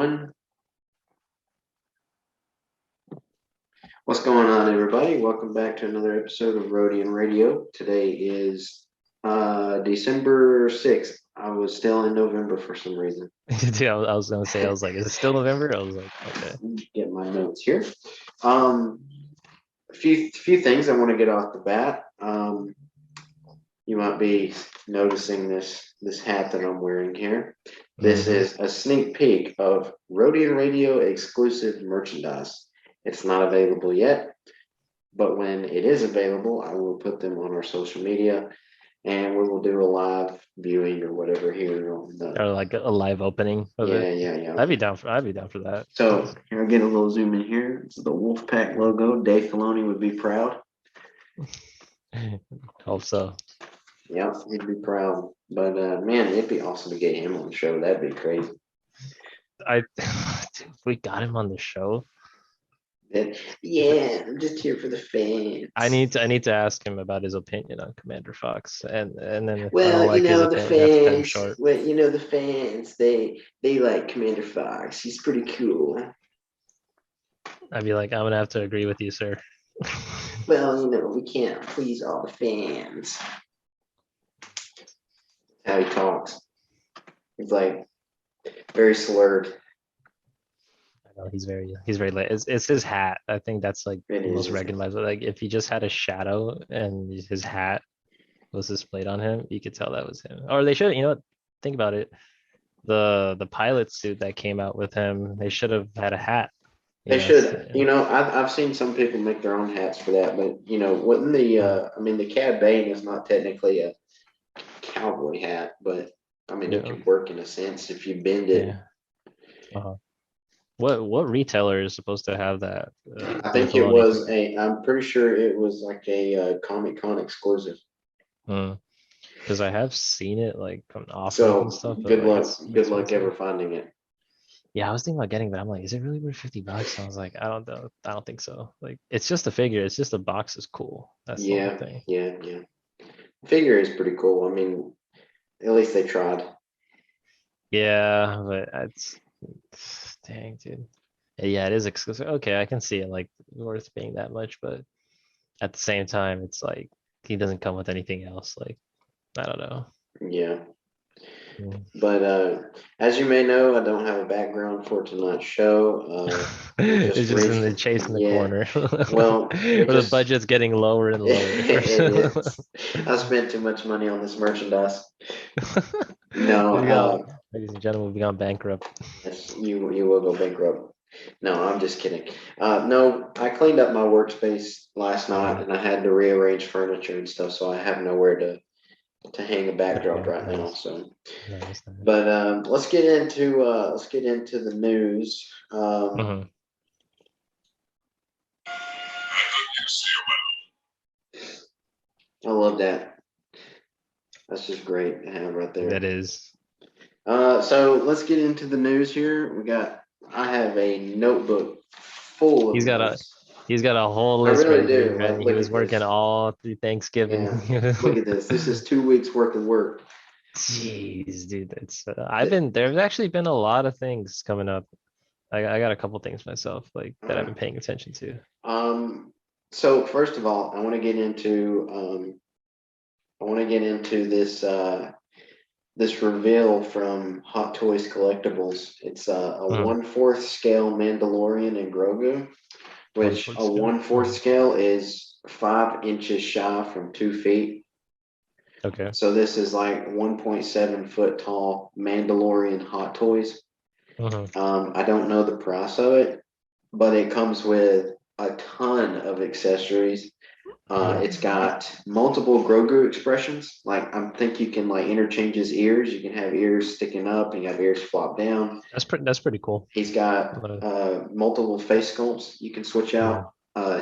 1. What's going on, everybody? Welcome back to another episode of Rodian Radio. Today is December 6th. I was still in November for some reason. Dude, I was gonna say, I was like, is it still November? I was like, okay. Get my notes here. A few things I want to get off the bat. You might be noticing this hat that I'm wearing here. This is a sneak peek of Rodian Radio exclusive merchandise. It's not available yet, but when it is available, I will put them on our social media, and we will do a live viewing or whatever here on the. Or like a live opening of it. Yeah. I'd be down for that. So here, I'll get a little zoom in here. It's the Wolfpack logo. Dave Filoni would be proud. Hope so. Yeah, he'd be proud. But man, it'd be awesome to get him on the show. That'd be crazy. Dude, we got him on the show. Yeah, I'm just here for the fans. I need to ask him about his opinion on Commander Fox, and then if I Well, don't like you know, his the opinion, I have to cut him fans. short. Well, you know, the fans. They like Commander Fox. He's pretty cool. I'd be like, I'm gonna have to agree with you, sir. Well, you know, we can't please all the fans. That's how he talks. He's like very slurred. I know he's very late. It's his hat. I think that's like It the most is. recognizable. Like if he just had a shadow and his hat was displayed on him, you could tell that was him. Or they should, think about it. The pilot suit that came out with him, they should have had a hat. They should. I've seen some people make their own hats for that, but wouldn't the Cad Bane is not technically a cowboy hat, but I mean it could work in a sense if you bend it. Yeah. Uh-huh. What retailer is supposed to have that? I think it was I'm pretty sure it was like a Comic Con exclusive. Because I have seen it like on offers and stuff. Good luck ever finding it. Yeah, I was thinking about getting, but I'm like, is it really worth $50? And I was like, I don't know. I don't think so. Like, it's just a figure. It's just the box is cool. That's the whole thing. Yeah. The figure is pretty cool. I mean, at least they tried. Yeah, but it's dang, dude. Yeah, it is exclusive. Okay, I can see it like worth being that much, but at the same time, it's like he doesn't come with anything else. Like, I don't know. Yeah. But as you may know, I don't have a background for tonight's show. It's just in the chase in the corner. Well, the budget's getting lower and lower. I spent too much money on this merchandise. No, ladies and gentlemen, we've gone bankrupt. Yes, you will go bankrupt. No, I'm just kidding. No, I cleaned up my workspace last night, and I had to rearrange furniture and stuff, so I have nowhere to hang a backdrop right now. So, nice. But let's get into the news. I love that. That's just great to have right there. That is. So let's get into the news here. I have a notebook full of. He's got a whole list. I really do. Like, he was working all through Thanksgiving. Yeah. Look at this. This is 2 weeks worth of work. Jeez, dude. There's actually been a lot of things coming up. I got a couple things myself that I've been paying attention to. So first of all, I want to get into this reveal from Hot Toys Collectibles. It's a 1/4 scale Mandalorian and Grogu, which a 1/4 scale is 5 inches shy from 2 feet. Okay. So this is like 1.7 foot tall Mandalorian Hot Toys. I don't know the price of it, but it comes with a ton of accessories. It's got multiple Grogu expressions. Like I think you can interchange his ears. You can have ears sticking up and you have ears flop down. That's pretty cool. He's got multiple face sculpts you can switch out.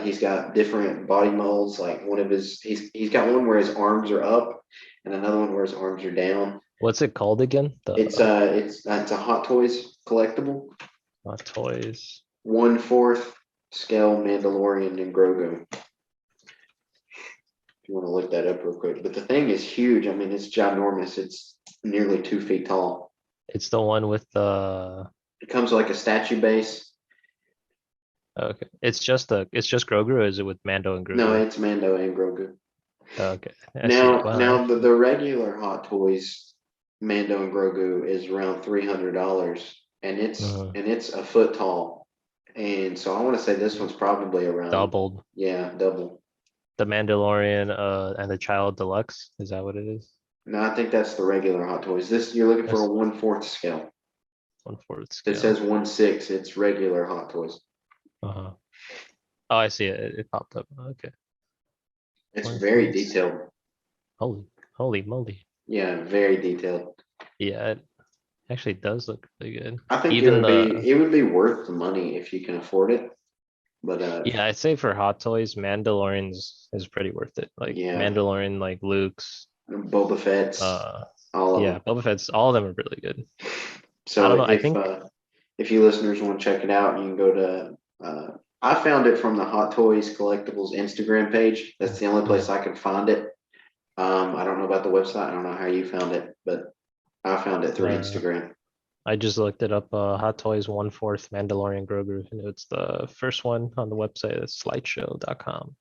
He's got different body molds. Like he's got one where his arms are up and another one where his arms are down. What's it called again? It's a Hot Toys collectible. Hot Toys. 1/4 scale Mandalorian and Grogu. If you want to look that up real quick. But the thing is huge. I mean, it's ginormous. It's nearly 2 feet tall. It's the one with the It comes like a statue base. Okay, it's just Grogu, or is it with Mando and No, Grogu? it's Mando and Grogu. Okay, I see it. Now, Wow, now the regular Hot Toys Mando and Grogu is around $300, and uh, it's a foot tall. And so I want to say this one's probably around, doubled yeah, double. the Mandalorian, and the Child Deluxe. Is that what it is? No, I think that's the regular Hot Toys. This you're looking for a That's 1/4 scale. 1/4 It says scale. 1/6. It's regular Hot Toys. Uh-huh. Oh, I see it. It popped up. Okay, It's very 1/4. detailed. Holy moly! Yeah, very detailed. Yeah, it actually does look really good. I think Even the it would be worth the money if you can afford it. But Yeah, I'd say for Hot Toys, Mandalorian's is pretty worth it. Like yeah, Mandalorian, like Luke's, Boba Fett's, uh, all of yeah, them. Boba Fett's, all of them are really good. I So don't know. I think if you listeners want to check it out, you can go to. I found it from the Hot Toys Collectibles Instagram page. That's the only place mm, I could find it. I don't know about the website. I don't know how you found it, but I found it through uh, Instagram. I just looked it up. Hot Toys 1/4 Mandalorian Grogu, and it's the first one on the website. It's slideshow.com.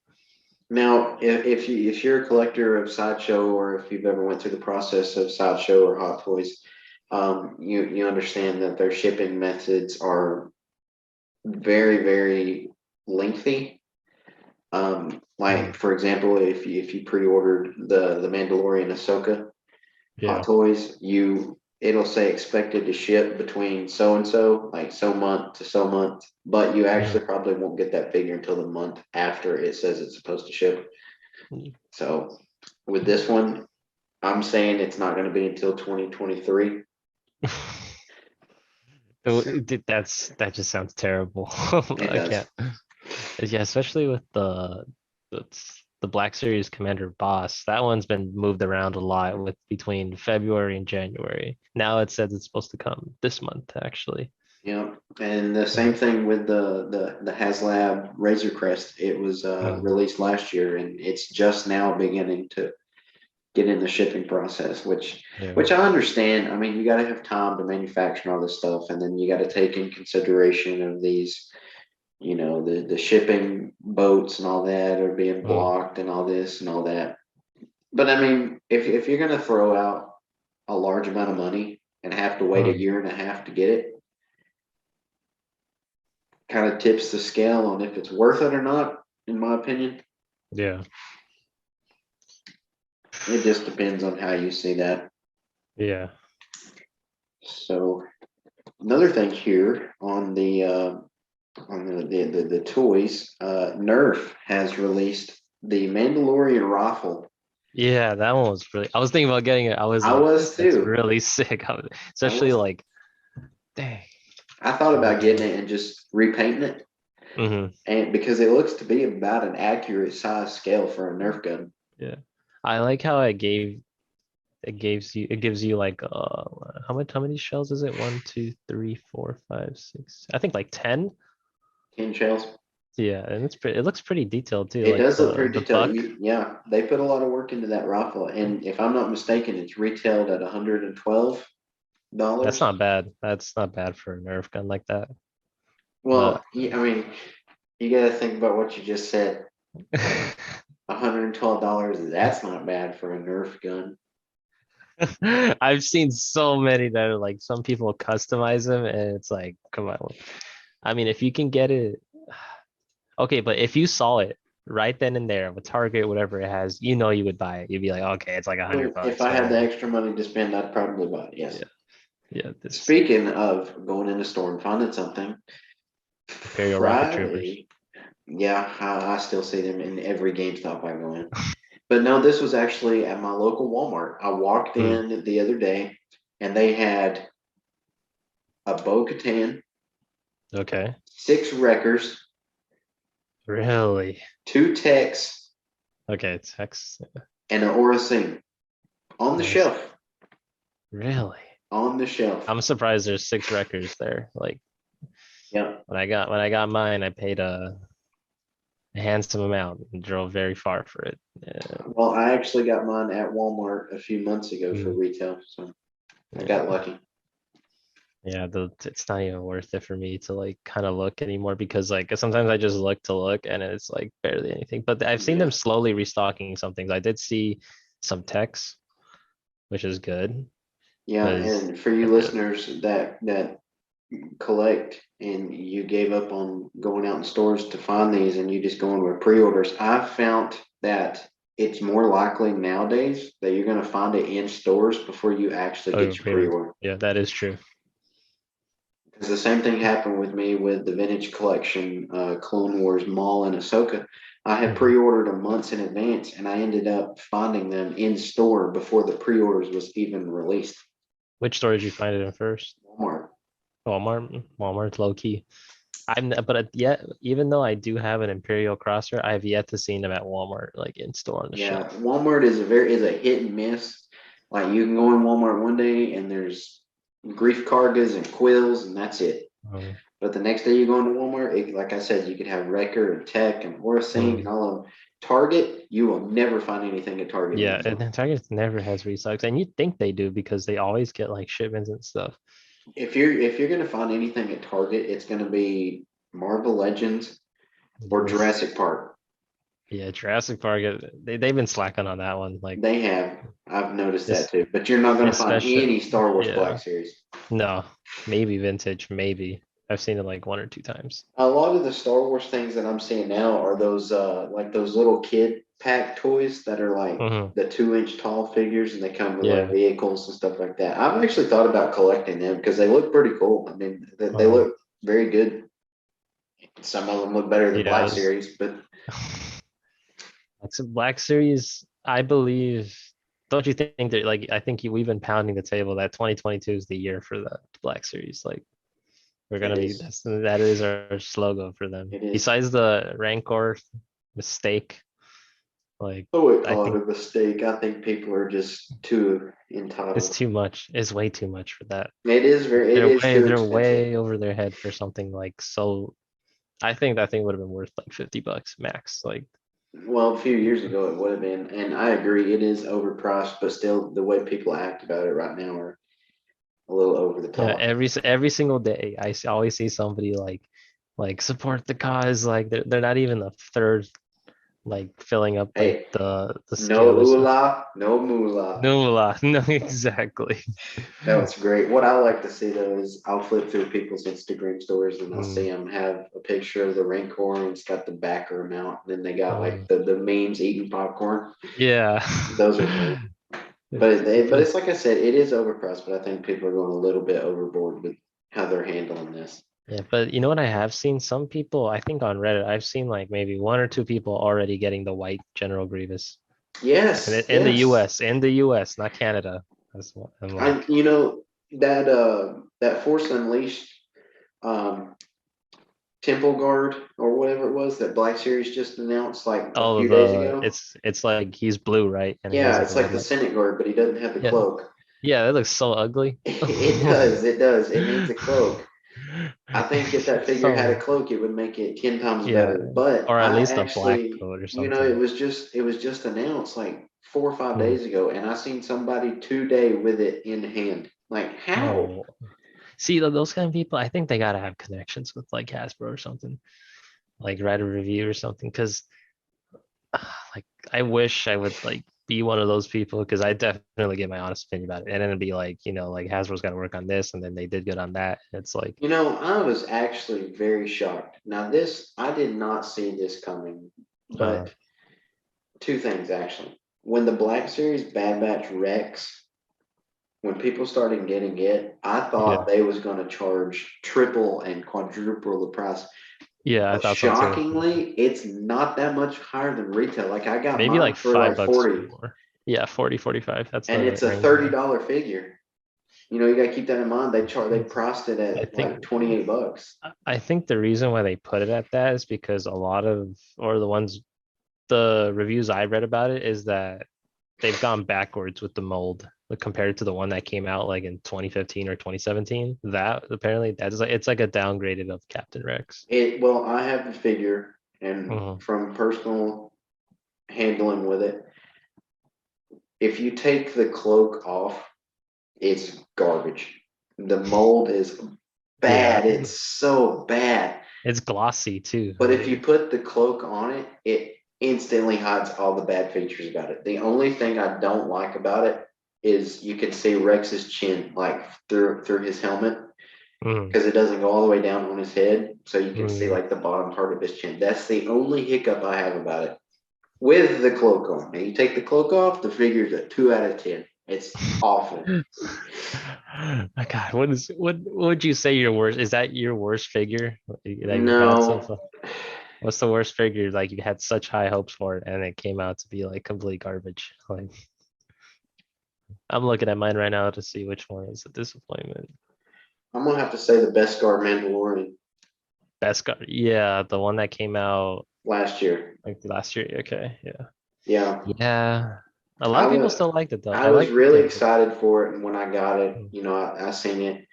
Now, if you're a collector of Sideshow, or if you've ever went through the process of Sideshow or Hot Toys, you understand that their shipping methods are very lengthy. Like Mm, for example, if you pre-ordered the Mandalorian Ahsoka Hot yeah. Toys, it'll say expected to ship between so and so, like so month to so month, but you Mm, actually probably won't get that figure until the month after it says it's supposed to ship. mm. So with this one, I'm saying it's not going to be until 2023. That just sounds terrible. It I does. can't. Yeah, especially with the the Black Series Commander boss. That one's been moved around a lot with between February and January. Now it says it's supposed to come this month, actually. Yeah, and the Uh, same thing with the HasLab Razor Crest. It was mm, released last year, and it's just now beginning to get in the shipping process, yeah. which I understand. I mean, you got to have time to manufacture all this stuff, and then you got to take in consideration of these, the shipping boats and all that are being Mm, blocked and all this and all that. But I mean, if you're going to throw out a large amount of money and have to wait a mm, year and a half to get it, kind of tips the scale on if it's worth it or not, in my opinion. yeah. It just depends on how you see that. Yeah. So another thing here on the toys, Nerf has released the Mandalorian rifle. Yeah, that one was really I was thinking about getting it. I was I like, was that's too. really sick. I Especially was. like, dang. I thought Oh about getting man. it and just repainting it, Hmm. and because it looks to be about an accurate size scale for a Nerf gun. Yeah. I like how it gives you like how many shells is it? One, two, three, four, five, six. I think like 10. 10 shells. Yeah, and it looks pretty detailed too, It like does look pretty the detailed. buck. Yeah, they put a lot of work into that rifle, and if I'm not mistaken, it's retailed at $112. That's not bad. That's not bad for a Nerf gun like that. Well, But I mean, you got to think about what you just said. $112. That's not bad for a Nerf gun. I've seen so many that are like some people customize them and it's like, come on. I mean, if you can get it, okay, but if you saw it right then and there with Target, whatever it has, you would buy it. You'd be like, okay, it's like a hundred If bucks, I had the whatever. extra money to spend, I'd probably buy it. Yes. Yeah, yeah. This Speaking of going in the store and finding something, Imperial Rocket Troopers. Friday, yeah, I still see them in every GameStop I go in. But no, this was actually at my local Walmart. I walked Hmm. in the other day, and they had a Bo Katan, Okay. 6 Wreckers, Really? 2 Techs, Okay, it's Hex. and an Aura Sing on the Nice. shelf. Really? On the shelf. I'm surprised there's 6 records there. Like Yep. when I got mine, I paid a handsome amount and drove very far for it. Yeah. Well, I actually got mine at Walmart a few months ago for Mm, retail, so I got yeah. lucky. Yeah, it's not even worth it for me to like kind of look anymore because like sometimes I just look to look and it's like barely anything. But I've seen them Yeah. slowly restocking some things. I did see some techs, which is good Yeah, because and for you they're good. listeners that collect and you gave up on going out in stores to find these and you just going with pre-orders, I've found that it's more likely nowadays that you're going to find it in stores before you actually Oh, get your pre-order. pre-order. Yeah, that is true. Because the same thing happened with me with the vintage collection, Clone Wars Maul and Ahsoka. I had Mhm. pre-ordered them months in advance, and I ended up finding them in store before the pre-orders was even released. Which store did you find it in first? Walmart. Walmart. Walmart's low key. But yet, even though I do have an Imperial Crosser, I have yet to see them at Walmart, like in store on the Yeah, shelf. Walmart is a hit and miss. Like you can go in Walmart one day and there's grief cargas and quills and that's it. Um, But the next day you go into Walmart, like I said, you could have Wrecker and Tech and Orasync and mm. all of them. Target, you will never find anything at Target Yeah, anymore. and then Target never has restocks, and you'd think they do because they always get like shipments and stuff. If you're gonna find anything at Target, it's gonna be Marvel Legends or Yes. Jurassic Park. Yeah, Jurassic Park. They've been slacking on that one. Like They have. I've noticed that this, too. But you're not gonna find especially. any Star Wars Yeah. Black Series. No, maybe vintage. Maybe I've seen it like one or two times. A lot of the Star Wars things that I'm seeing now are those like those little kid pack toys that are like Hmm. the 2 inch tall figures and they come with like Yeah. vehicles and stuff like that. I've actually thought about collecting them because they look pretty cool. I mean, they Uh, look very good. Some of them look better than yeah. Black Series, but It's a Black Series. I believe. Don't you think that like I think we've been pounding the table that 2022 is the year for the Black Series. Like we're it gonna be is. that is our slogan for them. It is. Besides the Rancor mistake, like I would I call it think a mistake. I think people are just too it's entitled. too much. It's way too much for that. It is too They're expensive. way over their head for something like so. I think that thing would have been worth like $50 max. Like Well, a few years ago it would have been, and I agree, it is overpriced, but still the way people act about it right now are a little over the yeah, top. every single day always see somebody like support the cause. Like they're not even the third like filling up like Hey, the no scale or something. oolah, no moolah. No, no, exactly. No, it's great. What I like to see though is I'll flip through people's Instagram stories and I'll see Mm, them have a picture of the Rancor and it's got the backer mount. And then they got like mm. the memes eating popcorn. Yeah. Those are funny. But But it's like I said, it is overpriced, but I think people are going a little bit overboard with how they're handling this. yeah, but you know what I have seen? Some people, I think on Reddit, I've seen like maybe one or two people already getting the white General Grievous. And Yes, in the yes. US, not Canada. That's what I'm I like, that Force Unleashed um Temple Guard or whatever it was that Black Series just announced like a oh, few days ago. it's like he's blue, right? And he has Yeah, like a it's like red the light. Senate Guard, but he doesn't have the Yeah. cloak. Yeah, that looks so ugly. It does, it does. It needs a cloak. I think if that figure had a So, cloak, it would make it 10 times yeah, better. But or at I least a black actually, coat or it something. was just announced like 4 or 5 Hmm. days ago, and I seen somebody today with it in hand. Like how? Oh, see, those kind of people, I think they gotta have connections with like Hasbro or something, like write a review or something. Because like I wish I would like be one of those people because I definitely get my honest opinion about it, and then it'd be like like Hasbro's got to work on this, and then they did good on that. It's like, I was actually very shocked. Now this, I did not see this coming, uh, but two things actually. When the Black Series Bad Batch Rex, when people started getting it, I thought yeah, they was going to charge triple and quadruple the price. yeah, I But thought so too. shockingly, it's not that much higher than retail. Like I got Maybe mine like for like $5 40, more. Yeah, 40, 45. That's and the it's a range. $30 figure. You got to keep that in mind. They It's, priced it I at think like $28. I think the reason why they put it at that is because a lot of or the reviews I read about it is that they've gone backwards with the mold like, compared to the one that came out like in 2015 or 2017. That apparently that is like it's like a downgraded of Captain Rex. Well, I have the figure, and Mhm. from personal handling with it, if you take the cloak off, it's garbage. The mold is bad. It's so bad. It's glossy too. But if you put the cloak on it, it instantly hides all the bad features about it. The only thing I don't like about it is you can see Rex's chin like through his helmet because it doesn't go all the way down on his head, so you can see like the bottom part of his chin. That's the only hiccup I have about it. With the cloak on, now you take the cloak off, the figure's a 2 out of 10. It's awful. My God, what would you say your worst? Is that your worst figure that you've had so No, far? What's the worst figure like you had such high hopes for it and it came out to be like complete garbage? Like I'm looking at mine right now to see which one is a disappointment. I'm gonna have to say the best guard Mandalorian Best guy, yeah, the one that came out last year. like last year. Okay, yeah, Yeah, yeah. A lot I of people was still liked it though. I I was liked really the excited for it, and when I got it, mm, I seen it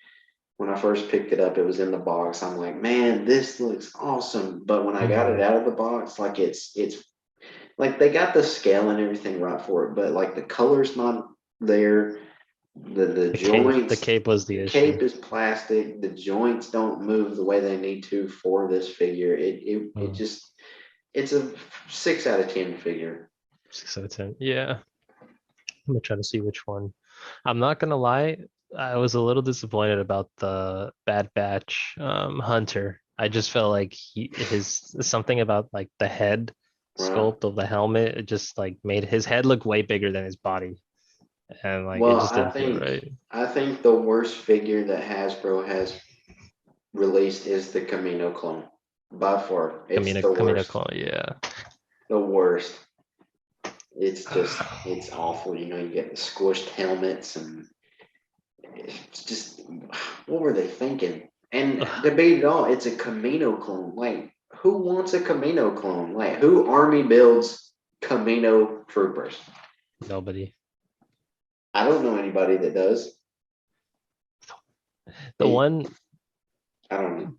when I first picked it up. It was in the box. I'm like, man, this looks awesome. But when I got it mhm. out of the box, like it's like they got the scale and everything right for it, but like the color's not there. The The joints, cape was the the issue. cape is plastic. The joints don't move the way they need to for this figure. It Mm, just it's a 6 out of 10 figure. 6 out of 10. Yeah, I'm gonna try to see which one. I'm not gonna lie, I was a little disappointed about the Bad Batch Hunter. I just felt like his something about like the head Right. sculpt of the helmet, it just like made his head look way bigger than his body. And like it Well, just didn't feel right. I think the worst figure that Hasbro has released is the Camino clone. By far, it's the Camino worst. clone, yeah. The worst. It's awful. You get the squished helmets, and it's just, what were they thinking? And to beat it all, it's a Camino clone. Like, who wants a Camino clone? Like, who army builds Camino troopers? Nobody. I don't know anybody that does. The Hey, one I don't know.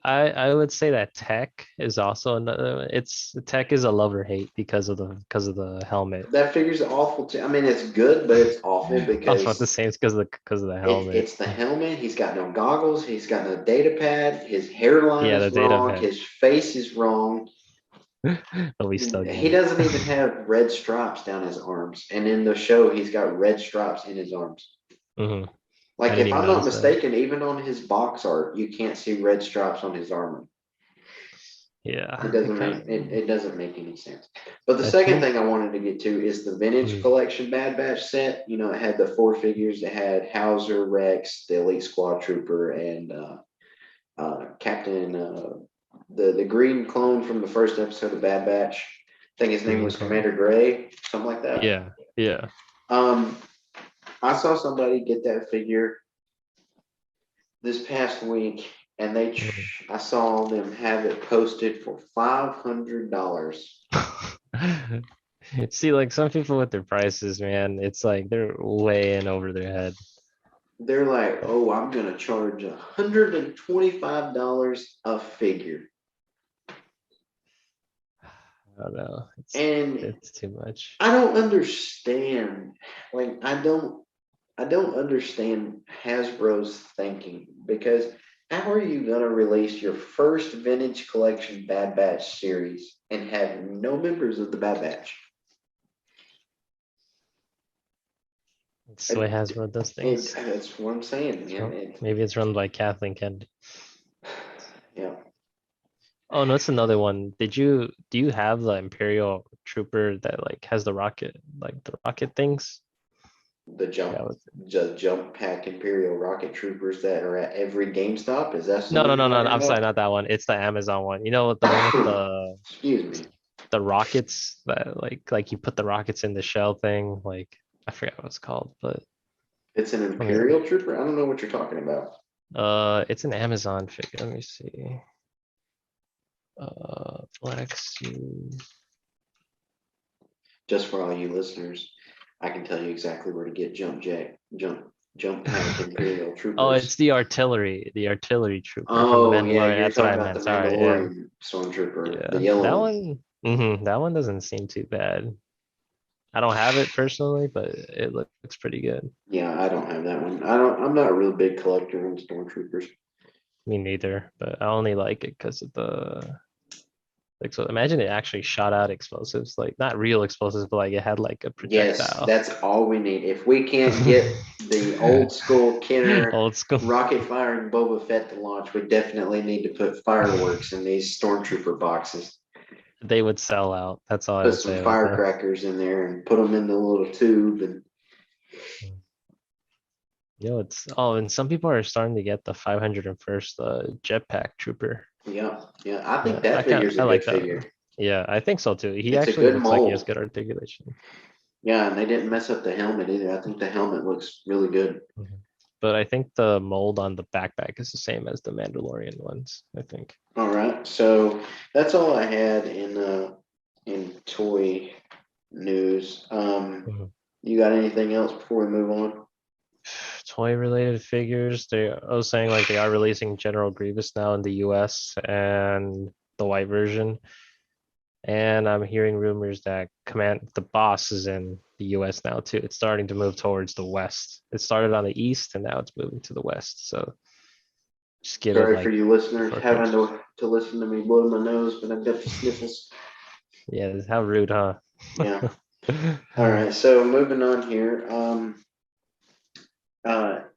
I would say that tech is also another. It's tech is a love or hate because of the helmet. That figure's awful too. I mean, it's good, but it's awful I was about to because say it's because of the helmet. it's the helmet. He's got no goggles. He's got no data pad. His hairline Yeah, the is data wrong. pad. His face is wrong. But we still get He it. doesn't even have red stripes down his arms. And in the show, he's got red stripes in his arms. Hmm. I Like, didn't if even I'm not notice that. mistaken, even on his box art, you can't see red stripes on his armor. It Yeah, it doesn't kind make of. it doesn't make any sense. But the I second think. thing I wanted to get to is the vintage Mm, collection Bad Batch set. It had the 4 figures. It had Hauser, Rex, the Elite Squad Trooper, and Captain the green clone from the first episode of Bad Batch. I think his name green was cone. Commander Gray, something like that. Yeah, yeah. Um, I saw somebody get that figure this past week, and Mhm. I saw them have it posted for $500. See, like some people with their prices, man, it's like they're way in over their head. They're like, oh, I'm gonna charge $125 a figure. I don't know. And It's too much. I don't understand. Like, I don't understand Hasbro's thinking, because how are you gonna release your first vintage collection Bad Batch series and have no members of the Bad Batch? It's the way Hasbro does things. That's what I'm saying, man. So maybe it's run by Kathleen Kennedy. Yeah, Oh no, it's another one. Do you have the Imperial Trooper that like has the rocket, like the rocket things? the Yeah. jump pack Imperial rocket troopers that are at every GameStop. Is that the No, one no, you're no, no, no. talking I'm sorry, about? not that one. It's the Amazon one. You know what, the one with Excuse me. the rockets that like you put the rockets in the shell thing. Like I forgot what it's called, but It's an let me Imperial trooper. I don't know what you're talking about. it's an Amazon figure. Let me see. Black suit. Just for all you listeners, I can tell you exactly where to get jump pack Imperial Oh, troopers. it's the artillery trooper from the Oh yeah, Mandalorian. you're That's what talking I about the meant. Sorry, yeah. Mandalorian stormtrooper, the Yeah. yellow That one. one, that one doesn't seem too bad. I don't have it personally, but it looks pretty good. Yeah, I don't have that one. I'm not a real big collector on stormtroopers. Me neither, but I only like it because of the like. So imagine it actually shot out explosives, like not real explosives, but like it had like a Yes, projectile. that's all we need. If we can't get the old school Kenner Old school. rocket firing Boba Fett to launch, we definitely need to put fireworks in these stormtrooper boxes. They would sell out. That's all I Put would some say about that. firecrackers in there and put them in the little tube. And It's and some people are starting to get the 501st jetpack trooper. yeah, yeah, I think Yeah, that figure's I a good like that. figure. Yeah, I think so too. He It's a actually good looks like he has mold. good articulation. Yeah, and they didn't mess up the helmet either. I think the helmet looks really good. Mhm. But I think the mold on the backpack is the same as the Mandalorian ones, I think. All right, so that's all I had in toy news. Mhm. You got anything else before we move on? Toy related figures. I was saying like they are releasing General Grievous now in the US and the white version. And I'm hearing rumors that Command the Boss is in the US now too. It's starting to move towards the west. It started on the east and now it's moving to the west. So just give it Sorry for like you listeners 4 months. having to listen to me blow my nose, but I've got the sniffles. Yeah, how rude, huh? Yeah. All right. So moving on here.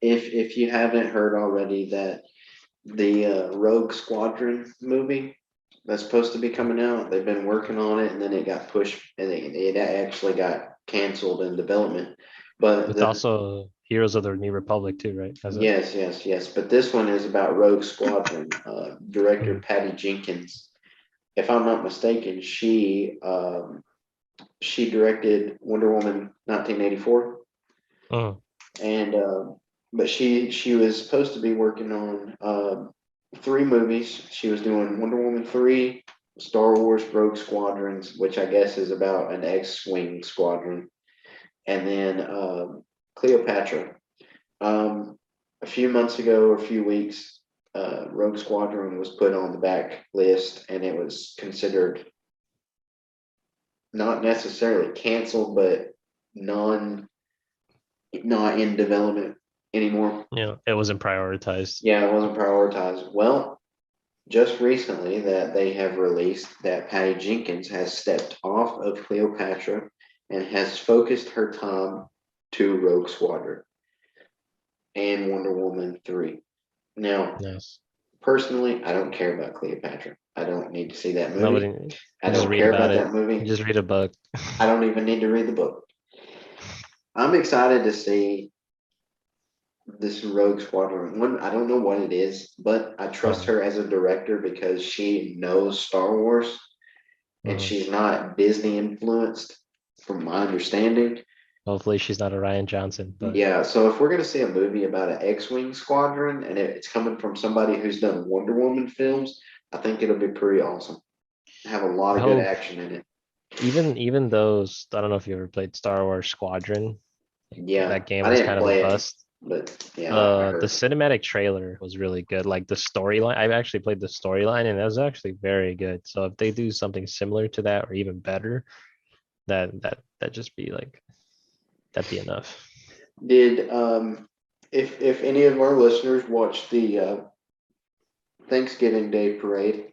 If you haven't heard already that the Rogue Squadron movie that's supposed to be coming out, they've been working on it, and then it got pushed, and it actually got canceled in development. But With also Heroes of the New Republic too, right? As a yes, yes, yes. But this one is about Rogue Squadron. Director Mhm. Patty Jenkins, if I'm not mistaken, she directed Wonder Woman 1984, Mhm. and but she was supposed to be working on three movies. She was doing Wonder Woman 3, Star Wars Rogue Squadrons, which I guess is about an X-wing squadron, and then Cleopatra. A few months ago, or a few weeks, Rogue Squadron was put on the back list, and it was considered not necessarily canceled, but non not in development anymore. It wasn't prioritized. Yeah, it wasn't prioritized. Well, just recently that they have released that Patty Jenkins has stepped off of Cleopatra and has focused her time to Rogue Squadron and Wonder Woman 3. Now, Yes. personally, I don't care about Cleopatra. I don't need to see that Nobody, movie. I you just don't read care about about it. that You movie. just read a book. I don't even need to read the book. I'm excited to see this Rogue Squadron. One, I don't know what it is, but I trust Mhm. her as a director because she knows Star Wars and Mhm. she's not Disney influenced, from my understanding. Hopefully she's not a Ryan Johnson, but Yeah, so if we're gonna see a movie about an X-wing squadron and it's coming from somebody who's done Wonder Woman films, I think it'll be pretty awesome. Have a lot I of good hope action in it. even those, I don't know if you ever played Star Wars Squadron. Yeah, That game I was didn't kind of a play it, bust. but yeah, I The heard. cinematic trailer was really good. Like the storyline, I've actually played the storyline and that was actually very good. So if they do something similar to that or even better, that just be like that'd be enough. Did if any of our listeners watched the Thanksgiving Day parade,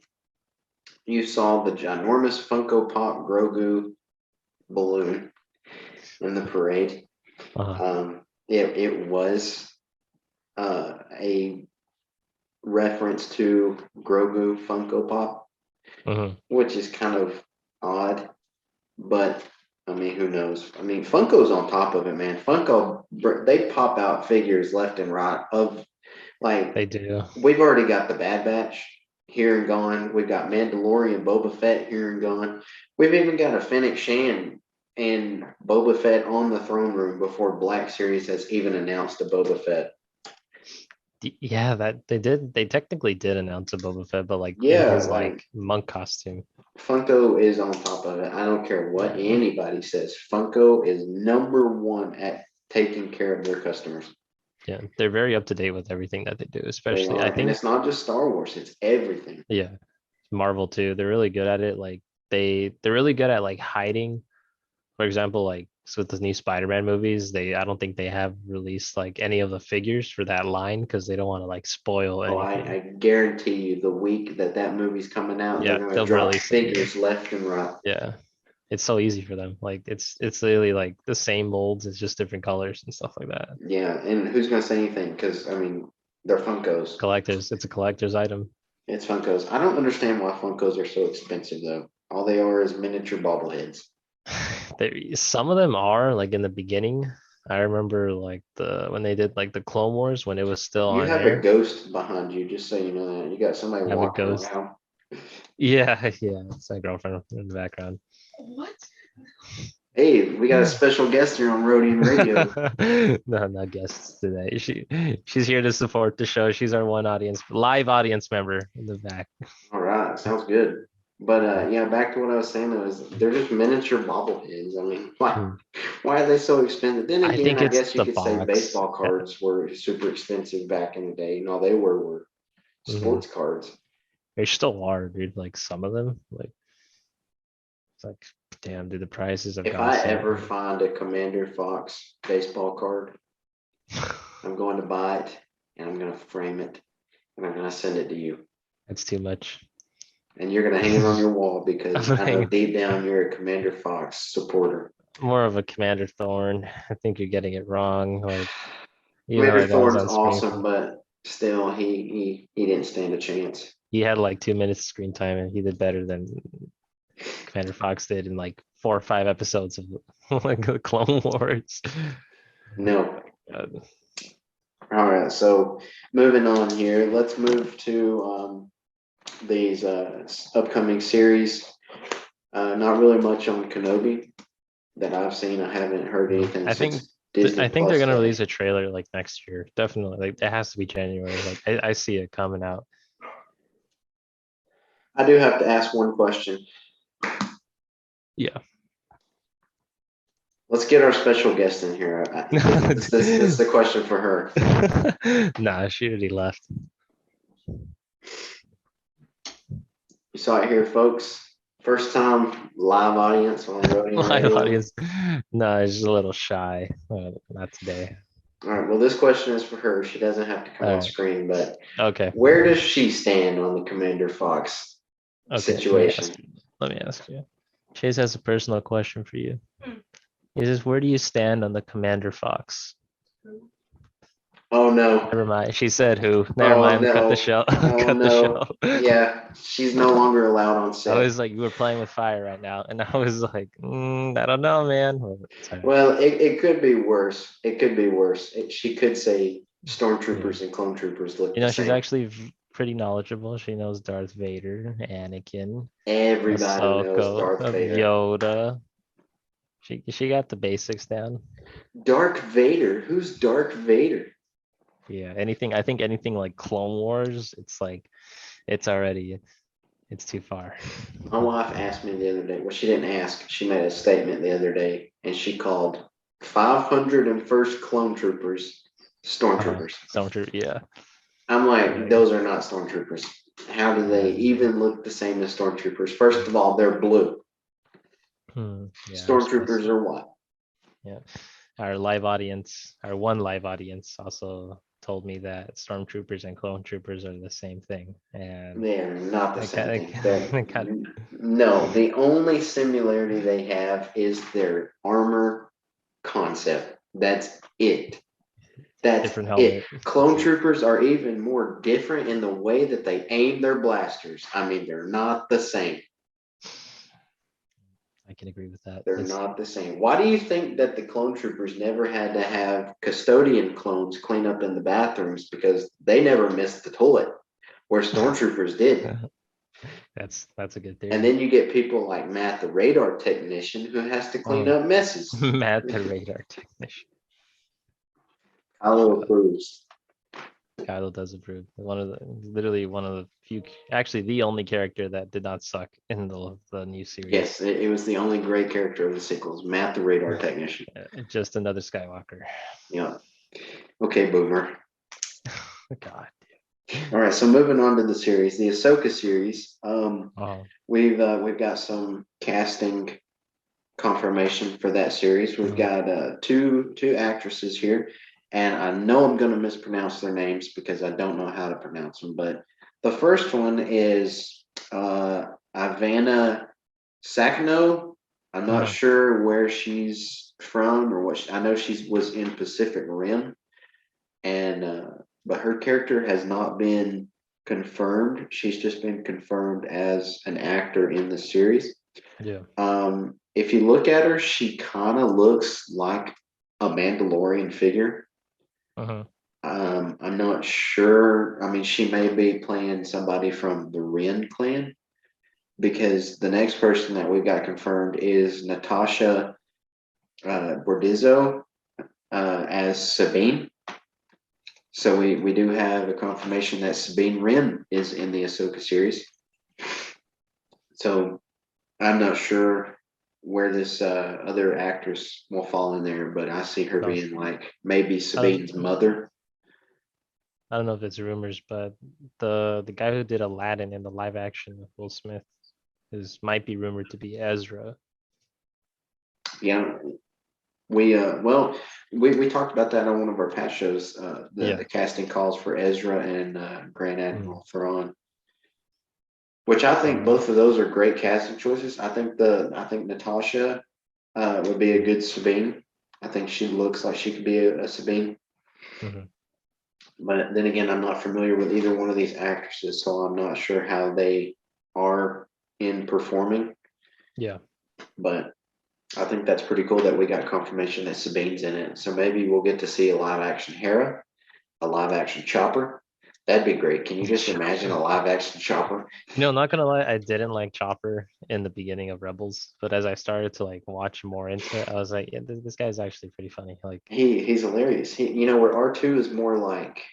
you saw the ginormous Funko Pop Grogu balloon in the parade. Uh-huh. It was a reference to Grogu Funko Pop, Mhm. which is kind of odd, but I mean, who knows? I mean, Funko's on top of it, man. Funko, they pop out figures left and right of like, They do. we've already got the Bad Batch here and gone. We've got Mandalorian Boba Fett here and gone. We've even got a Fennec Shan and Boba Fett on the throne room before Black Series has even announced a Boba Fett. Yeah, that they did. They technically did announce a Boba Fett, but like in Yeah, his like like monk costume. Funko is on top of it. I don't care what Yeah. anybody says. Funko is number one at taking care of their customers. Yeah, they're very up to date with everything that they do, They especially I are. And think, it's not just Star Wars, it's everything. yeah, Marvel too. They're really good at it. Like they're really good at like hiding, for example, like So with the new Spider-Man movies, I don't think they have released like any of the figures for that line because they don't want to like spoil Oh, anything. I guarantee you, the week that movie's coming out, they're Yeah, gonna they'll drop release it. figures left and right. Yeah, it's so easy for them. Like it's literally like the same molds, it's just different colors and stuff like that. Yeah, and who's gonna say anything? Because I mean, they're Funkos. Collectors, it's a collector's item. It's Funkos. I don't understand why Funkos are so expensive though. All they are is miniature bobbleheads. Some of them are like in the beginning. I remember like when they did like the Clone Wars when it was still You on have a air. ghost behind you, just so you know that. You got somebody I have a walking ghost. around. Yeah, yeah, it's my girlfriend in the background. What? Hey, we got a special guest here on Rodian Radio. No, not guests today. She's here to support the show. She's our one live audience member in the back. All right, sounds good. But yeah, back to what I was saying though, is they're just miniature bobbleheads. I mean, Hmm. why are they so expensive? Then I again, think I it's guess you the could say box. baseball cards were super expensive back in the day. And all they were Mhm. sports cards. They still are, dude. Like some of them, like it's like, damn, dude, the prices have If gone I so. ever find a Commander Fox baseball card, I'm going to buy it and I'm going to frame it and I'm going to send it to you. It's too much. And you're going to hang it on your wall because I'm I know deep down you're a Commander Fox supporter. more of a Commander Thorn. I think you're getting it wrong. Like Commander that was Thorn's on screen. awesome, but still, he didn't stand a chance. He had like 2 minutes screen time, and he did better than Commander Fox did in like 4 or 5 episodes of like the Clone Wars. No. Uh, All right, so moving on here, let's move to these upcoming series. Not really much on Kenobi that I've seen. I haven't heard anything I think since Disney I think they're Plus gonna Day. release a trailer like next year. Definitely, like it has to be January. Like I see it coming out. I do have to ask one question. Yeah. Let's get our special guest in here. This is the question for her. Nah, she already left. You saw it here, folks. First time live audience on Rodeo Live Radio. audience. No, she's a little shy. Not today. All right. Well, this question is for her. She doesn't have to come All on right. screen, but Okay. where does she stand on the Commander Fox Okay. situation? Let me ask you. Chase has a personal question for you. He says, where do you stand on the Commander Fox? Oh no. Never mind. She said who? Never Oh mind. Cut the no. show. Oh Cut the no. show. Yeah, she's no longer allowed on I set. was like, you were playing with fire right now. And I was like, I don't know, man. Well, it could be worse. It could be worse. She could say stormtroopers and clone troopers look the she's same. actually pretty knowledgeable. She knows Darth Vader, Anakin, Everybody knows Ahsoka, Darth Vader. Yoda. She got the basics down. Darth Vader? Who's Darth Vader? Yeah, I think anything like Clone Wars, it's like it's too far. My wife asked me the other day. Well, she didn't ask. She made a statement the other day, and she called 501st Clone Troopers stormtroopers. Stormtrooper, yeah. I'm like, those are not stormtroopers. How do they even look the same as stormtroopers? First of all, they're blue. Stormtroopers are white. Yeah. Our one live audience also told me that stormtroopers and clone troopers are the same thing. And they're not the same thing. No, the only similarity they have is their armor concept. That's it. That's different it. helmet. Clone troopers are even more different in the way that they aim their blasters. I mean, they're not the same. I can agree with that. They're not the same. Why do you think that the clone troopers never had to have custodian clones clean up in the bathrooms because they never missed the toilet, where stormtroopers did? That's a good theory. And then you get people like Matt, the radar technician, who has to clean up messes. Matt, the radar technician. Kylo approves. Kylo does approve. Literally one of the few, actually the only character that did not suck in the new series. Yes, it was the only great character of the sequels. Matt, the radar technician. Just another Skywalker. Yeah. Okay, boomer. God. All right, so moving on to the series, the Ahsoka series. We've got some casting confirmation for that series. We've got two actresses here, and I know I'm going to mispronounce their names because I don't know how to pronounce them. But the first one is Ivana Sachino. I'm not sure where she's from or what. I know she was in Pacific Rim, and but her character has not been confirmed. She's just been confirmed as an actor in the series. Yeah. If you look at her, she kind of looks like a Mandalorian figure. I'm not sure. I mean, she may be playing somebody from the Ren clan because the next person that we've got confirmed is Natasha Bordizzo as Sabine. So we do have a confirmation that Sabine Wren is in the Ahsoka series. So I'm not sure where this other actress will fall in there, but I see her being like maybe Sabine's mother. I don't know if it's rumors, but the guy who did Aladdin in the live action with Will Smith might be rumored to be Ezra. Yeah, we we talked about that on one of our past shows. The casting calls for Ezra and Grand Admiral Thrawn, which I think both of those are great casting choices. I think Natasha would be a good Sabine. I think she looks like she could be a Sabine. But then again, I'm not familiar with either one of these actresses, so I'm not sure how they are in performing. Yeah. But I think that's pretty cool that we got confirmation that Sabine's in it. So maybe we'll get to see a live action Hera, a live action Chopper. That'd be great. Can you just imagine a live action Chopper? Not gonna lie, I didn't like Chopper in the beginning of Rebels, but as I started to like watch more into it, I was like, yeah, this guy's actually pretty funny. Like he's hilarious. Where R2 is more like,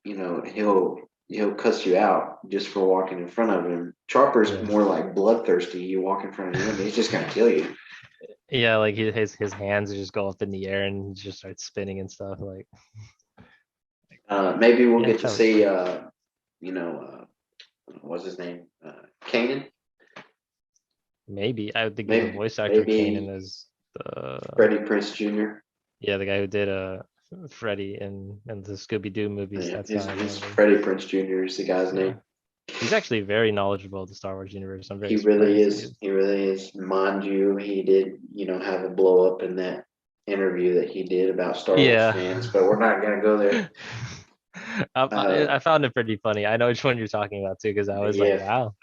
he'll cuss you out just for walking in front of him. Chopper's more like bloodthirsty. You walk in front of him, he's just gonna kill you. Yeah, like his hands just go up in the air and he just starts spinning and stuff. Like maybe we'll get to see what's his name? Kanan? Maybe. I think the voice actor Kanan is the Freddie Prinze Jr. Yeah, the guy who did Freddy in the Scooby-Doo movies. Yeah, that's Freddie Prinze Jr. is the guy's name. He's actually very knowledgeable of the Star Wars universe. I'm very He really surprised. is. He really is. Mind you, he did, have a blow up in that interview that he did about Star Wars fans, but we're not gonna go there. I found it pretty funny. I know which one you're talking about too, because I was like, wow.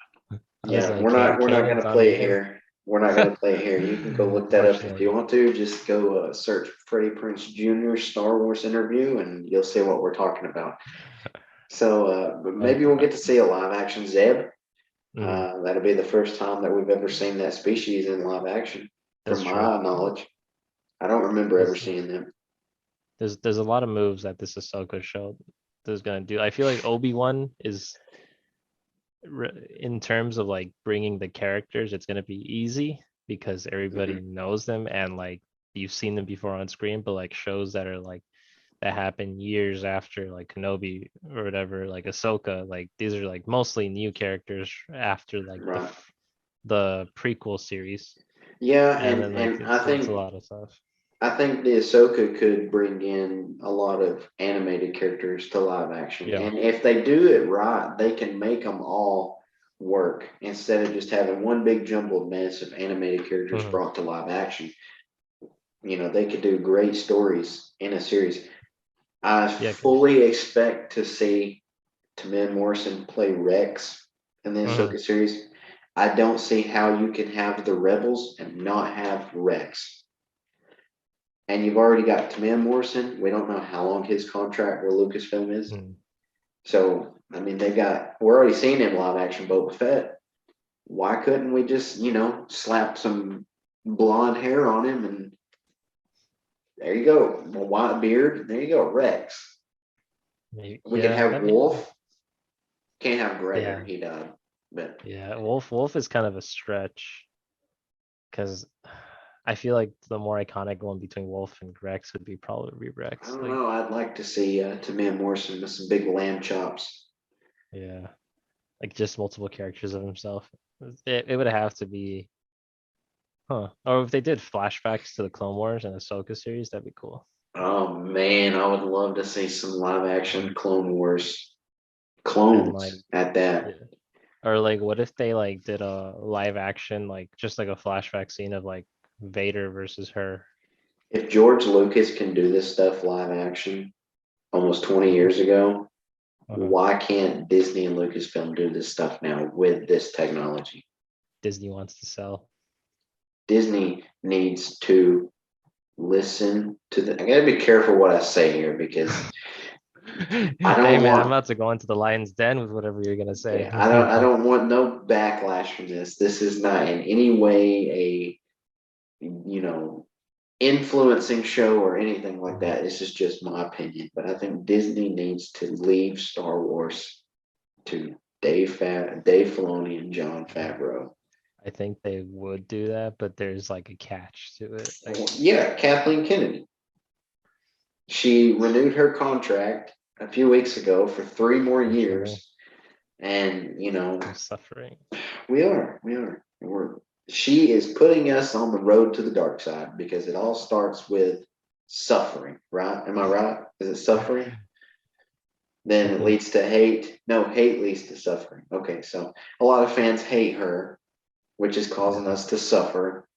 We're not gonna play it here. We're not gonna play it here. You can go look that up if you want to. Just go search Freddie Prinze Jr. Star Wars interview, and you'll see what we're talking about. So, but maybe we'll get to see a live action Zeb. That'll be the first time that we've ever seen that species in live action, from my knowledge. I don't remember ever seeing them. There's a lot of moves that this Ahsoka show is gonna do. I feel like Obi-Wan is, in terms of like bringing the characters, it's gonna be easy because everybody knows them and like you've seen them before on screen. But like shows that are like that happen years after, like Kenobi or whatever, like Ahsoka, like these are like mostly new characters after like the prequel series. Yeah, and then like I think it's a lot of stuff. I think the Ahsoka could bring in a lot of animated characters to live action. Yeah. And if they do it right, they can make them all work instead of just having one big jumbled mess of animated characters brought to live action. They could do great stories in a series. I fully expect to see Tamir Morrison play Rex in the Ahsoka series. I don't see how you can have the Rebels and not have Rex. And you've already got Tamir Morrison. We don't know how long his contract with Lucasfilm is. So, I mean, we're already seeing him live action Boba Fett. Why couldn't we just, slap some blonde hair on him and there you go. A white beard. There you go. Rex. We can have Wolf. Can't have Gregor. He died. But Wolf is kind of a stretch because I feel like the more iconic one between Wolf and Rex would be probably Rex. I don't know. I'd like to see Tamir Morrison with some big lamb chops. Yeah, like just multiple characters of himself. It would have to be Huh. Or if they did flashbacks to the Clone Wars and Ahsoka series, that'd be cool. Oh man, I would love to see some live action Clone Wars And like, clones at that. yeah. Or like, what if they like did a live action, like just like a flashback scene of like Vader versus her? If George Lucas can do this stuff live action almost 20 Mhm. years ago, Uh-huh. why can't Disney and Lucasfilm do this stuff now with this technology? Disney wants to sell. Disney needs to listen to the. I gotta be careful what I say here because I Hey don't man, I'm want. about to go into the lion's den with whatever you're gonna say. Yeah, I don't want no backlash from this. This is not in any way a influencing show or anything like Mhm. that. This is just my opinion. But I think Disney needs to leave Star Wars to Dave Filoni and John Favreau. I think they would do that, but there's like a catch to it. Like, Yeah, Kathleen Kennedy. She renewed her contract a few weeks ago for 3 more years. unfortunately, And, I'm suffering. she is putting us on the road to the dark side because it all starts with suffering, right? Am I right? Is it suffering? I Then it think leads to hate. No, hate leads to suffering. Okay, so a lot of fans hate her, which is causing mhm. us to suffer.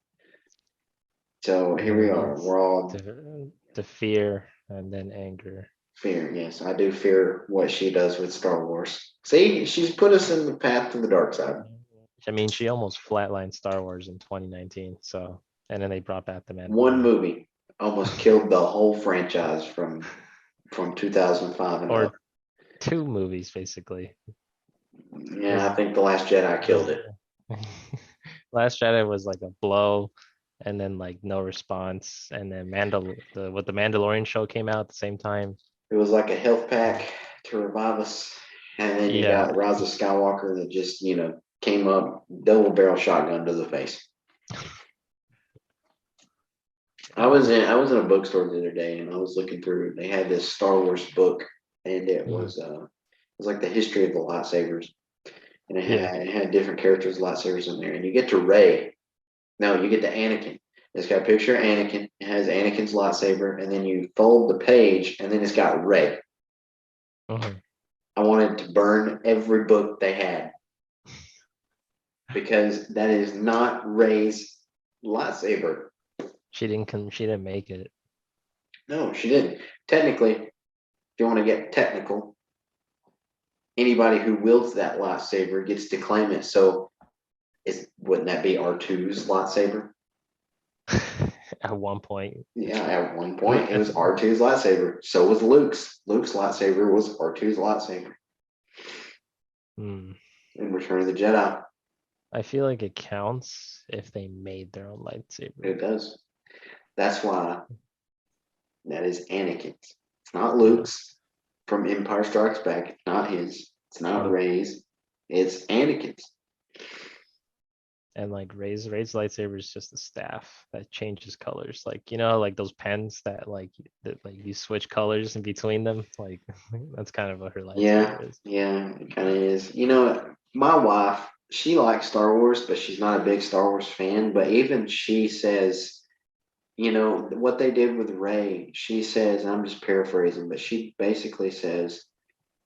So And here then we it are. leads We're all to fear and then anger. fear. Yes, I do fear what she does with Star Wars. See, she's put us in the path to the dark side. I mean, she almost flatlined Star Wars in 2019. So, and then they brought back the One Mandalorian, movie almost killed the whole franchise from 2005 and up. or two movies basically. Yeah, I Because think The Last Jedi killed it. Last Jedi was like a blow, and then like no response, and then the Mandalorian show came out at the same time. It was like a health pack to revive us. And then you Yeah, got Rise of Skywalker that just, came up double barrel shotgun to the face. yeah. I was in a bookstore the other day and I was looking through. They had this Star Wars book, and Mhm. it was like the history of the lightsabers, and Yeah. it had different characters' lightsabers in there, and you get to Ray. No, you get to Anakin. It's got a picture of Anakin. It has Anakin's lightsaber, and then you fold the page, and then it's got Ray. Mhm. I wanted to burn every book they had because that is not Ray's lightsaber. She didn't come. She didn't make it. No, she didn't. Technically, if you want to get technical, anybody who wields that lightsaber gets to claim it. So, wouldn't that be R2's lightsaber? At one point. Yeah, at one point it was R2's lightsaber. So was Luke's. Luke's lightsaber was R2's lightsaber Hmm. in Return of the Jedi. I feel like it counts if they made their own lightsaber. It does. That's why that is Anakin's. It's not Yeah. Luke's from Empire Strikes Back. It's not his. It's not Nope. Ray's. It's Anakin's. And like Ray's lightsaber is just a staff that changes colors. Like like those pens that you switch colors in between them. Like that's kind of what her Yeah, lightsaber is. yeah, it kind of is. My wife, she likes Star Wars, but she's not a big Star Wars fan. But even she says, what they did with Ray, she says, I'm just paraphrasing, but she basically says,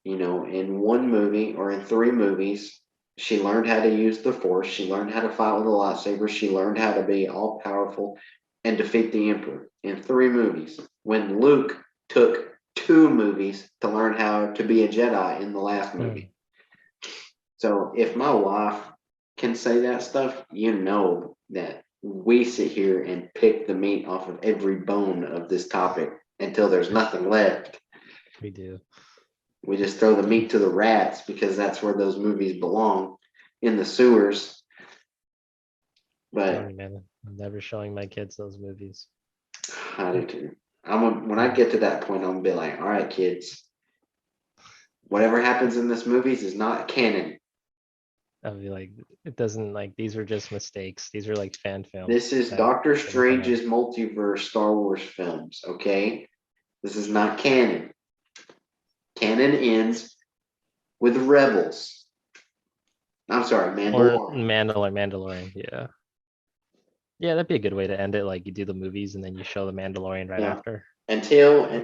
in one movie or in three movies, she learned how to use the Force. She learned how to fight with a lightsaber. She learned how to be all powerful and defeat the Emperor in three movies. When Luke took two movies to learn how to be a Jedi in the last Hmm. movie. So if my wife can say that stuff, you know that we sit here and pick the meat off of every bone of this topic until there's nothing left. We do. We just throw the meat to the rats because that's where those movies belong, in the sewers. Telling But you, man, I'm never showing my kids those movies. I do too. When I Hmm. get to that point, I'm gonna be like, all right, kids, whatever happens in this movies is not canon. I'll be like, it doesn't like these are just mistakes. These are like fan This films is that Doctor didn't come out. Strange's multiverse Star Wars films, okay? This is not canon. Canon ends with Rebels. I'm sorry, Or Mandalorian. Mandalorian, yeah. Yeah, that'd be a good way to end it. Like you do the movies and then you show the Mandalorian right Yeah. after.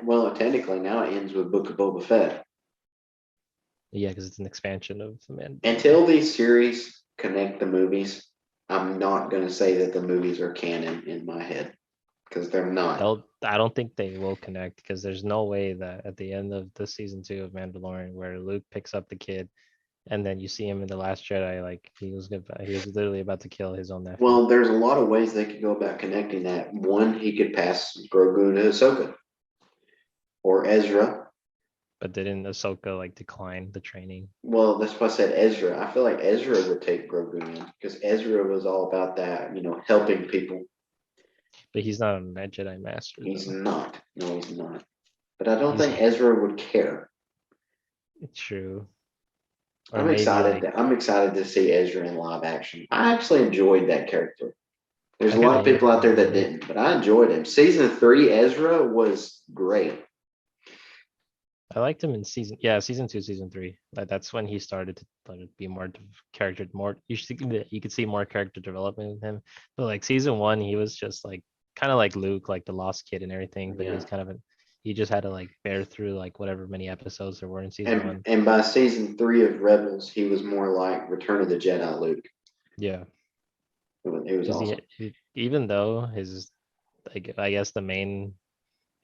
Well, technically now it ends with Book of Boba Fett. Yeah, because it's an expansion of the Mandalorian. Until these series connect the movies, I'm not going to say that the movies are canon in my head because they're not. I don't think they will connect because there's no way that at the end of the season 2 of Mandalorian where Luke picks up the kid and then you see him in the Last Jedi, like he was literally about to kill his own nephew. Well, there's a lot of ways they could go about connecting that. One, he could pass Grogu to Ahsoka or Ezra. But didn't Ahsoka like decline the training? Well, that's why I said Ezra. I feel like Ezra would take Grogu in because Ezra was all about that, helping people. But he's not a Jedi master He's though. not. No, he's not. But I don't He's think Ezra would care. true. Or I'm maybe excited. like I'm excited to see Ezra in live action. I actually enjoyed that character. There's I a kind lot of of hated people out there him. that didn't, but I enjoyed him. Season 3, Ezra was great. I liked him in season 2, season 3. Like that's when he started to be more character more you could see more character development in him. But like season 1, he was just like kind of like Luke, like the lost kid and everything. But Yeah. he just had to like bear through like whatever many episodes there were in season And 1. and by season 3 of Rebels, he was more like Return of the Jedi Luke. Yeah, It was because awesome. even though his like I guess the main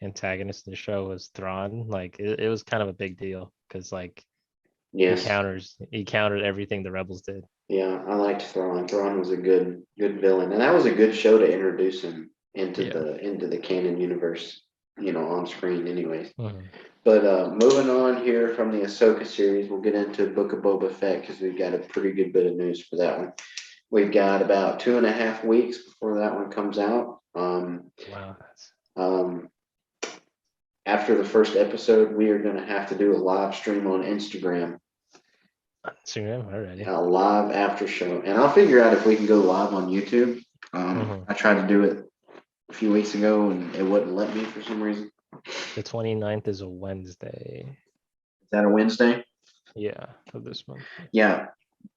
antagonist in the show was Thrawn, like it was kind of a big deal because like Yes. he countered everything the rebels did. Yeah, I liked Thrawn. Thrawn was a good villain, and that was a good show to introduce him Yeah. into the canon universe, on screen, anyways. Mhm. But moving on here from the Ahsoka series, we'll get into Book of Boba Fett because we've got a pretty good bit of news for that one. We've got about 2.5 weeks before that one comes out. Wow, that's Um, after the first episode, we are going to have to do a live stream on Instagram, Instagram already. a live after show, and I'll figure out if we can go live on YouTube. Mhm. I tried to do it a few weeks ago, and it wouldn't let me for some reason. The 29th is a Wednesday. Is that a Wednesday? Yeah, of this month. Yeah.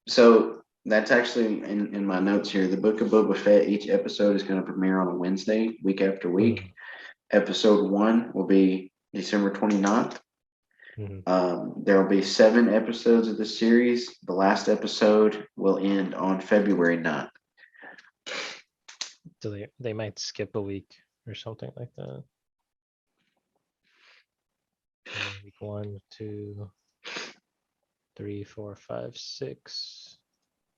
So that's actually in my notes here. The Book of Boba Fett, each episode is going to premiere on a Wednesday, week after week. Mhm. Episode 1 will be December 29th. Mhm. There will be 7 episodes of the series. The last episode will end on February 9th. So they might skip a week or something like that. Week 1, 2, 3, 4, 5, 6.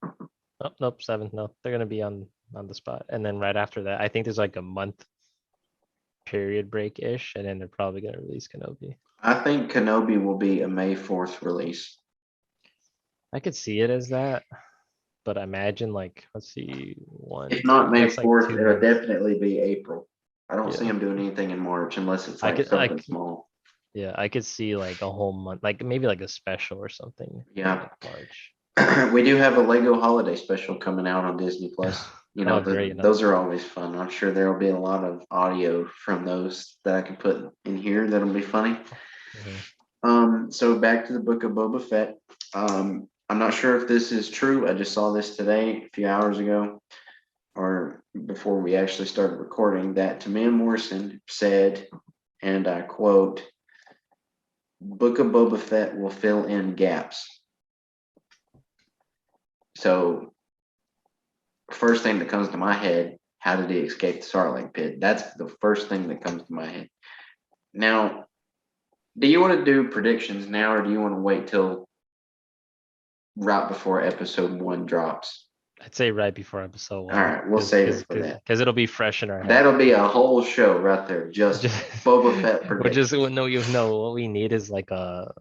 Oh, nope, 7. No, they're gonna be on the spot. And then right after that, I think there's like a month period break-ish, and then they're probably gonna release Kenobi. I think Kenobi will be a May 4th release. I could see it as that, but imagine like let's see, If one, not two, May that's like 4th, 2 it'll months. definitely be April. I don't see Yeah, them doing anything in March unless it's I like could, I something c- small. yeah, I could see like a whole month, like maybe like a special or something in Yeah. like March. We do have a Lego holiday special coming out on Disney Plus. Oh, great, Those nice. are always fun. I'm sure there will be a lot of audio from those that I can put in here that'll be funny. Mhm. So back to the Book of Boba Fett. I'm not sure if this is true. I just saw this today, a few hours ago, or before we actually started recording, that Tamia Morrison said, and I quote, "Book of Boba Fett will fill in gaps." So first thing that comes to my head, how did he escape the Sarlacc pit? That's the first thing that comes to my head. Now, do you want to do predictions now, or do you want to wait till right before episode 1 drops? I'd say right before episode All 1, right, we'll because save because it for that. because it'll be fresh in our head. That'll be a whole show right there, just Just Boba Fett we're just predictions. no, you know what we need is like a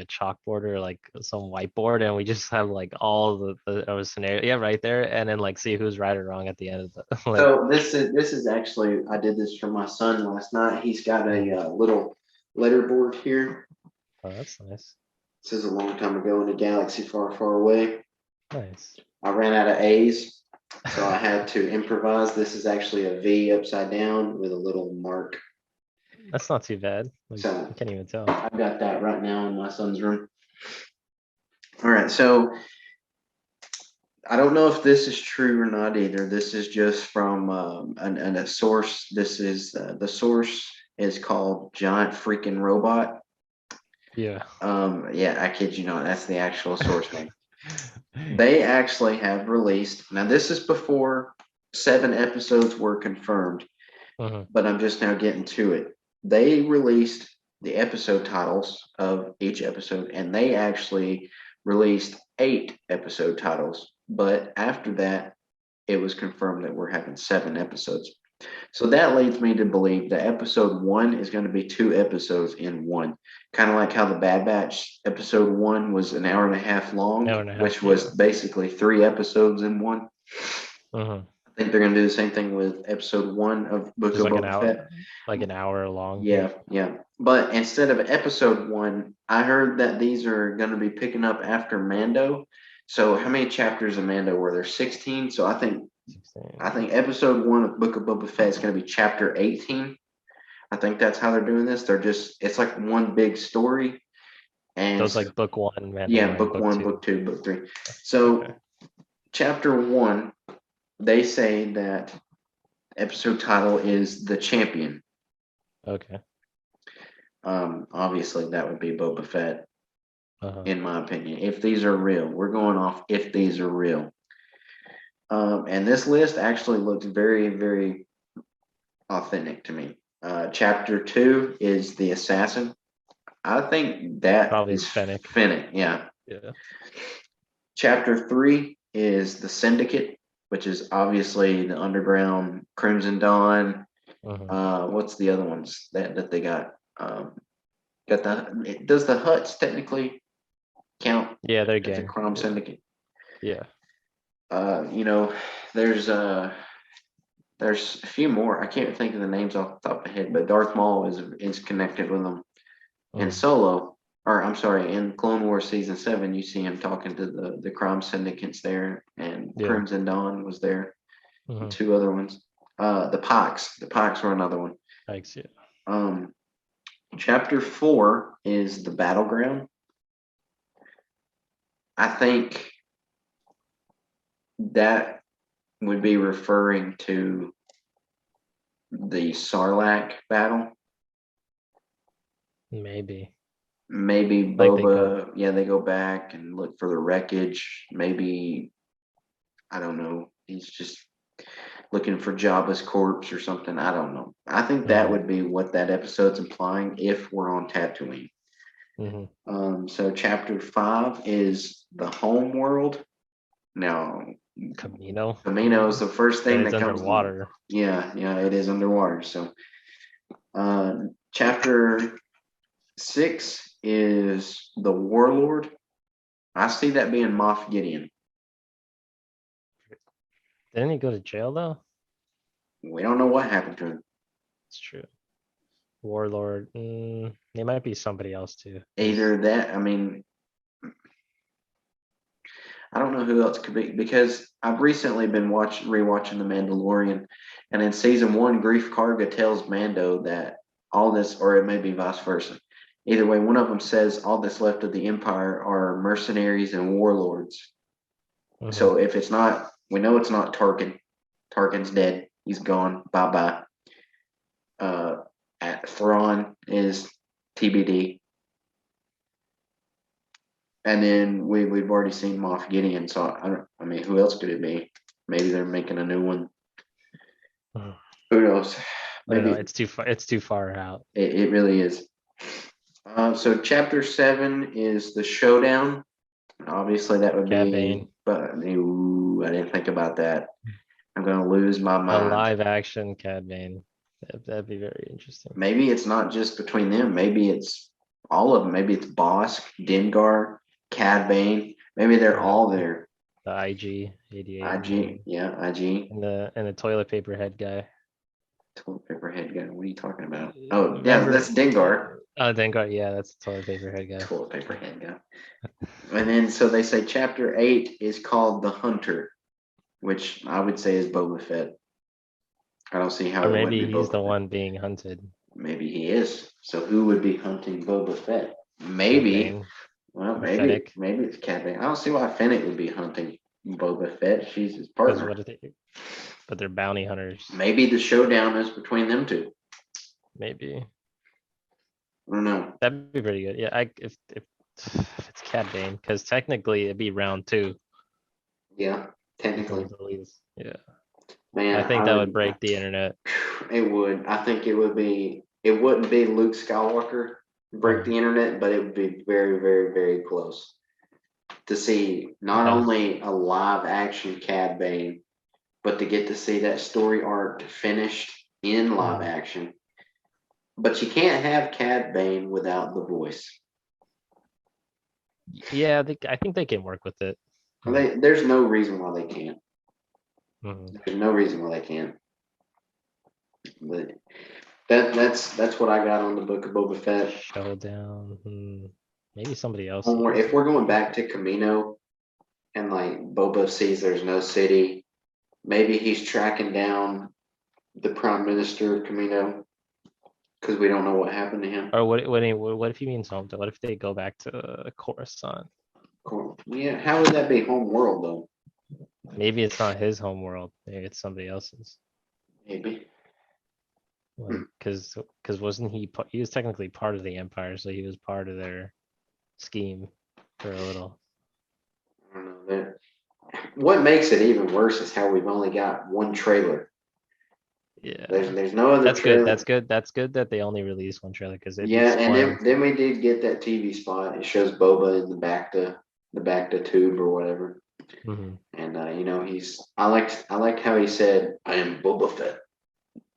chalkboard or like some whiteboard, and we just have like all the scenario, yeah, right there, and then like see who's right or wrong at the end of the like. So this is actually, I did this for my son last night. He's got a little letterboard here. Oh, that's nice. This is a long time ago in a galaxy far, far away. Nice. I ran out of A's, so I had to improvise. This is actually a V upside down with a little mark. That's not too bad. Like, So I can't even tell. I've got that right now in my son's room. All right, so I don't know if this is true or not either. This is just from a source. This is the source is called Giant Freaking Robot. Yeah. Yeah, I kid you not. That's the actual source name. They actually have released. Now, this is before 7 episodes were confirmed, Mhm. but I'm just now getting to it. They released the episode titles of each episode, and they actually released 8 episode titles. But after that, it was confirmed that we're having 7 episodes. So that leads me to believe that episode 1 is going to be 2 episodes in one. Kind of like how the Bad Batch episode 1 was an hour and a half long, Hour and a half, which was basically 3 episodes in one. Mhm. I think they're going to do the same thing with episode 1 of Book Just of Boba Fett. like an hour long. Yeah, yeah. But instead of episode 1, I heard that these are going to be picking up after Mando. So how many chapters of Mando were there? 16. So I think 16. episode 1 of Book of Boba Fett is going to be chapter 18. I think that's how they're doing this. It's like one big story. And Those like book 1, yeah, Mandalorian, book book 1, 2. book 2, book 3. Okay. So chapter 1, they say that episode title is The Champion. Okay. Obviously that would be Boba Fett, Uh-huh. in my opinion. If these are real, we're going off if these are real. And this list actually looks very, very authentic to me. Chapter 2 is The Assassin. I think that Probably is Fennec. Fennec, yeah. Yeah. Chapter 3 is The Syndicate, which is obviously the underground Crimson Dawn. What's the other ones that they got? Does the Huts technically count Yeah, they're as a gang. crime Yeah. syndicate? Yeah. You know, there's a few more. I can't think of the names off the top of my head, but Darth Maul is connected with them. In Solo, or I'm sorry, in Clone Wars season 7, you see him talking to the crime syndicates there, and Yeah. Crimson Dawn was there. Mhm. 2 other ones. The Pikes were another one. Thanks, yeah. Chapter 4 is the Battleground. I think that would be referring to the Sarlacc battle. Maybe. Maybe Like Boba, yeah, they go back and look for the wreckage. Maybe, I don't know, he's just looking for Jabba's corpse or something. I don't know. I think that would be what that episode's implying if we're on Tatooine. So chapter 5 is the home world. Now, Camino is the first thing that comes underwater. Yeah, it is underwater. So chapter 6 is the Warlord. I see that being Moff Gideon. Didn't he go to jail though? We don't know what happened to him. It's true. Warlord. They might be somebody else too. Either that, I mean, I don't know who else could be, because I've recently been rewatching The Mandalorian, and in season 1, Grief Karga tells Mando that all this, or it may be vice versa. Either way, one of them says all that's left of the Empire are mercenaries and warlords. So if it's not, we know it's not Tarkin. Tarkin's dead. He's gone. Bye bye. Thrawn is TBD. And then we've already seen Moff Gideon, so I mean, who else could it be? Maybe they're making a new one. Who knows? Maybe it's too far. It's too far out. It really is. So chapter 7 is the showdown. Obviously, that would Cad be. Bane. But I didn't think about that. I'm gonna lose my A mind. live action Cad Bane. That'd be very interesting. Maybe it's not just between them. Maybe it's all of them. Maybe it's Bosk, Dengar, Cad Bane. Maybe they're all there. The IG 88. IG, yeah, IG. And the toilet paper head guy. Toilet paper head guy. What are you talking about? Oh, yeah, that's Dengar. Oh, Dengar. Yeah, that's the toilet paper head guy. Toilet paper head guy. And then, so they say chapter 8 is called The Hunter, which I would say is Boba Fett. I don't see how. Or maybe he's the one being hunted. Maybe he is. So who would be hunting Boba Fett? Maybe. Well, maybe it's Cad Bane. I don't see why Fennec would be hunting Boba Fett. She's his Because partner. what if they? But they're bounty hunters. Maybe the showdown is between them two. Maybe I don't know. that'd be pretty good. Yeah, if it's Cad Bane, because technically it'd be round 2 Yeah, before technically, the release. Yeah, man, I think that would break the internet. It would. I think it would be. It wouldn't be Luke Skywalker break the internet, but it would be very, very, very close to see not Yeah. only a live action Cad Bane, but to get to see that story arc finished in live action. But you can't have Cad Bane without the voice. Yeah, I think they can work with it. There's no reason why they can't. Mhm. There's no reason why they can't. But that's what I got on the Book of Boba Fett. Showdown. Maybe somebody else. If we're going back to Camino and like Boba sees there's no city, maybe he's tracking down the Prime Minister of Camino because we don't know what happened to him. Or what if he means home? What if they go back to Coruscant? Cool. Yeah, how would that be home world though? Maybe it's not his home world. Maybe it's somebody else's. Maybe. Because wasn't he was technically part of the Empire, so he was part of their scheme for a little. I don't know. What makes it even worse is how we've only got one trailer. Yeah, there's no other that's trailer. Good. That's good that they only released one trailer because Yeah, and then we did get that TV spot. It shows Boba in the back to tube or whatever. Mhm. And I liked how he said, "I am Boba Fett."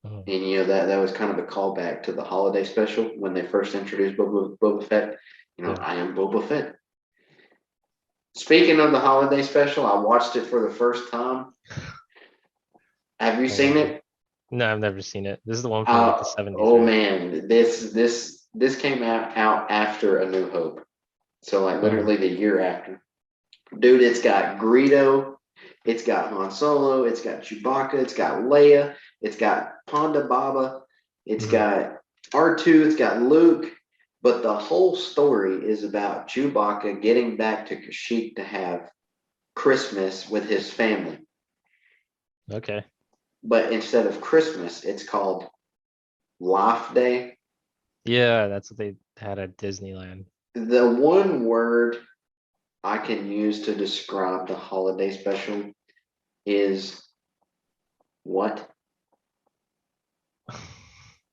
Mhm. And that was kind of a callback to the holiday special when they first introduced Boba Fett. Yeah. I am Boba Fett. Speaking of the holiday special, I watched it for the first time. Have you seen it? No, I've never seen it. This is the one from like the 70s. Oh right? man, this came out after A New Hope, so like literally the year after. Dude, it's got Greedo, it's got Han Solo, it's got Chewbacca, it's got Leia, it's got Ponda Baba, it's got R2, it's got Luke, but the whole story is about Chewbacca getting back to Kashyyyk to have Christmas with his family. Okay. But instead of Christmas, it's called Life Day. Yeah, that's what they had at Disneyland. The one word I can use to describe the holiday special is what?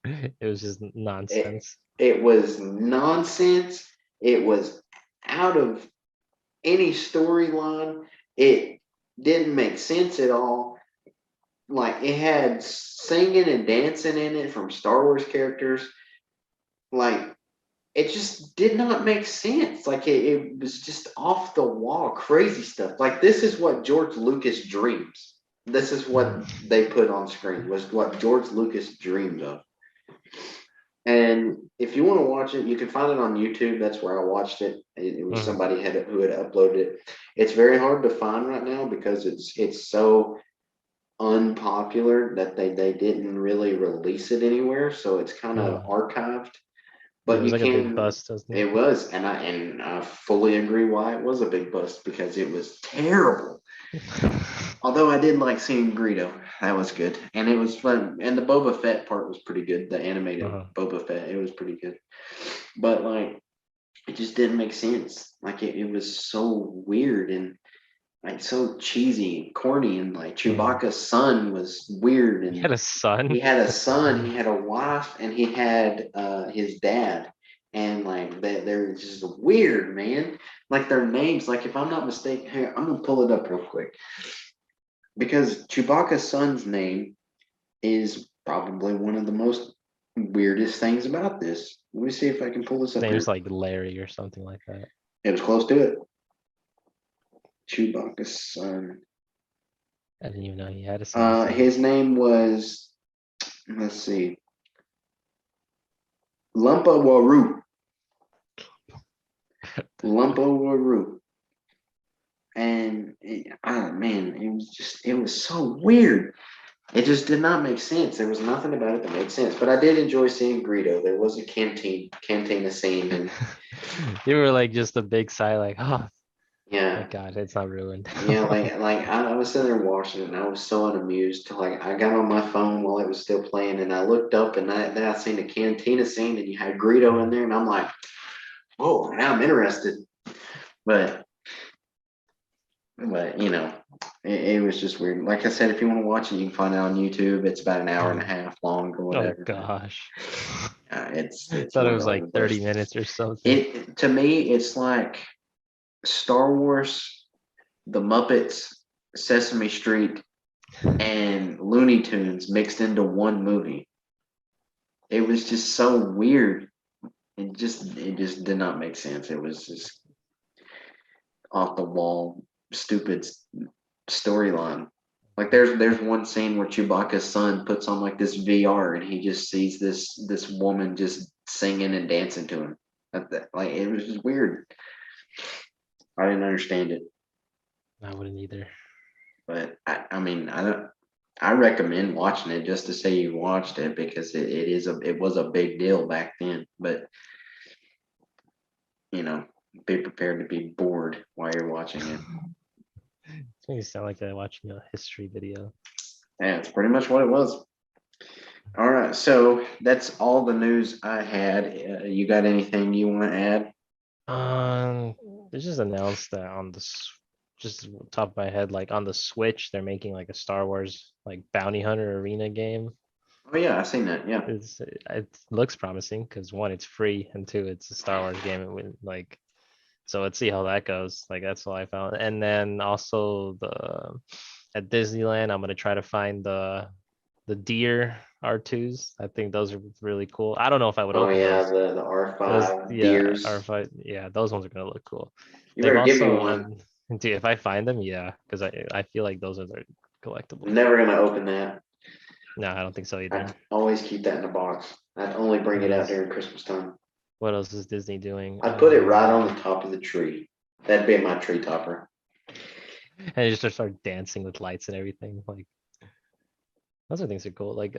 It was just nonsense. It was nonsense. It was out of any storyline. It didn't make sense at all. Like it had singing and dancing in it from Star Wars characters. Like it just did not make sense. Like it was just off the wall, crazy stuff. Like this is what George Lucas dreams. This is what they put on screen was what George Lucas dreamed of. And if you want to watch it, you can find it on YouTube. That's where I watched it. It was somebody who had uploaded it. It's very hard to find right now because it's so unpopular that they didn't really release it anywhere. So it's kind of archived. But It was you like a big can. bust, wasn't it? It was, and I fully agree why it was a big bust because it was terrible. Although I did like seeing Greedo, that was good, and it was fun. And the Boba Fett part was pretty good. The animated Boba Fett, it was pretty good. But like, it just didn't make sense. Like it was so weird and like so cheesy and corny, and like Chewbacca's son was weird. And He had a son. he had a son, he had a wife, and he had his dad. And like they're just weird, man. Like their names, like if I'm not mistaken, here, I'm gonna pull it up real quick. Because Chewbacca's son's name is probably one of the most weirdest things about this. Let me see if I can pull this His up here. name's like Larry or something like that. It was close to it. Chewbacca's son. I didn't even know he had a son. His name was, let's see, Lumpa Waru. Lumpa Waru. And man, it was so weird. It just did not make sense. There was nothing about it that made sense. But I did enjoy seeing Greedo. There was a cantina scene, and You were like just a big sigh, like, oh, Yeah. Thank God it's not ruined. Yeah, like I was sitting there watching it and I was so unamused till like I got on my phone while it was still playing and I looked up and then I seen the cantina scene and you had Greedo in there and I'm like, oh, now I'm interested. But you know, it was just weird. Like I said, if you want to watch it, you can find it on YouTube. It's about an hour and a half long or Oh whatever. gosh. It's Thought it one was of the like 30 best. minutes or something. It to me, it's like Star Wars, The Muppets, Sesame Street, and Looney Tunes mixed into one movie. It was just so weird. It just did not make sense. It was just off the wall, stupid storyline. Like there's one scene where Chewbacca's son puts on like this VR and he just sees this woman just singing and dancing to him. Like it was just weird. I didn't understand it, I wouldn't either. but I mean I don't. I recommend watching it just to say you watched it because it was a big deal back then. But you know, be prepared to be bored while you're watching it. It's making it sound like I'm watching a history video. Yeah, it's pretty much what it was. All right, so that's all the news I had. You got anything you want to add? They just announced that on just top of my head, like on the Switch, they're making like a Star Wars like bounty hunter arena game. Oh yeah, I seen that. Yeah. It looks promising because one, it's free, and two, it's a Star Wars game. Like, so let's see how that goes. Like that's all I found. And then also the at Disneyland, I'm gonna try to find the deer R2s. I think those are really cool. I don't know if I would Oh open yeah, those. the R Those, five yeah, deers. R5, yeah, those ones are gonna look cool. You They've better give me also, one. dude, if I find them, yeah, because I feel like those are the I'm collectibles. never gonna open that. No, I don't think so either. I always keep that in the box. I'd only bring What it out else? during Christmas time. What else is Disney doing? I'd put it right on the top of the tree. That'd be my tree topper. And you just start dancing with lights and everything. Like those are things are cool. Like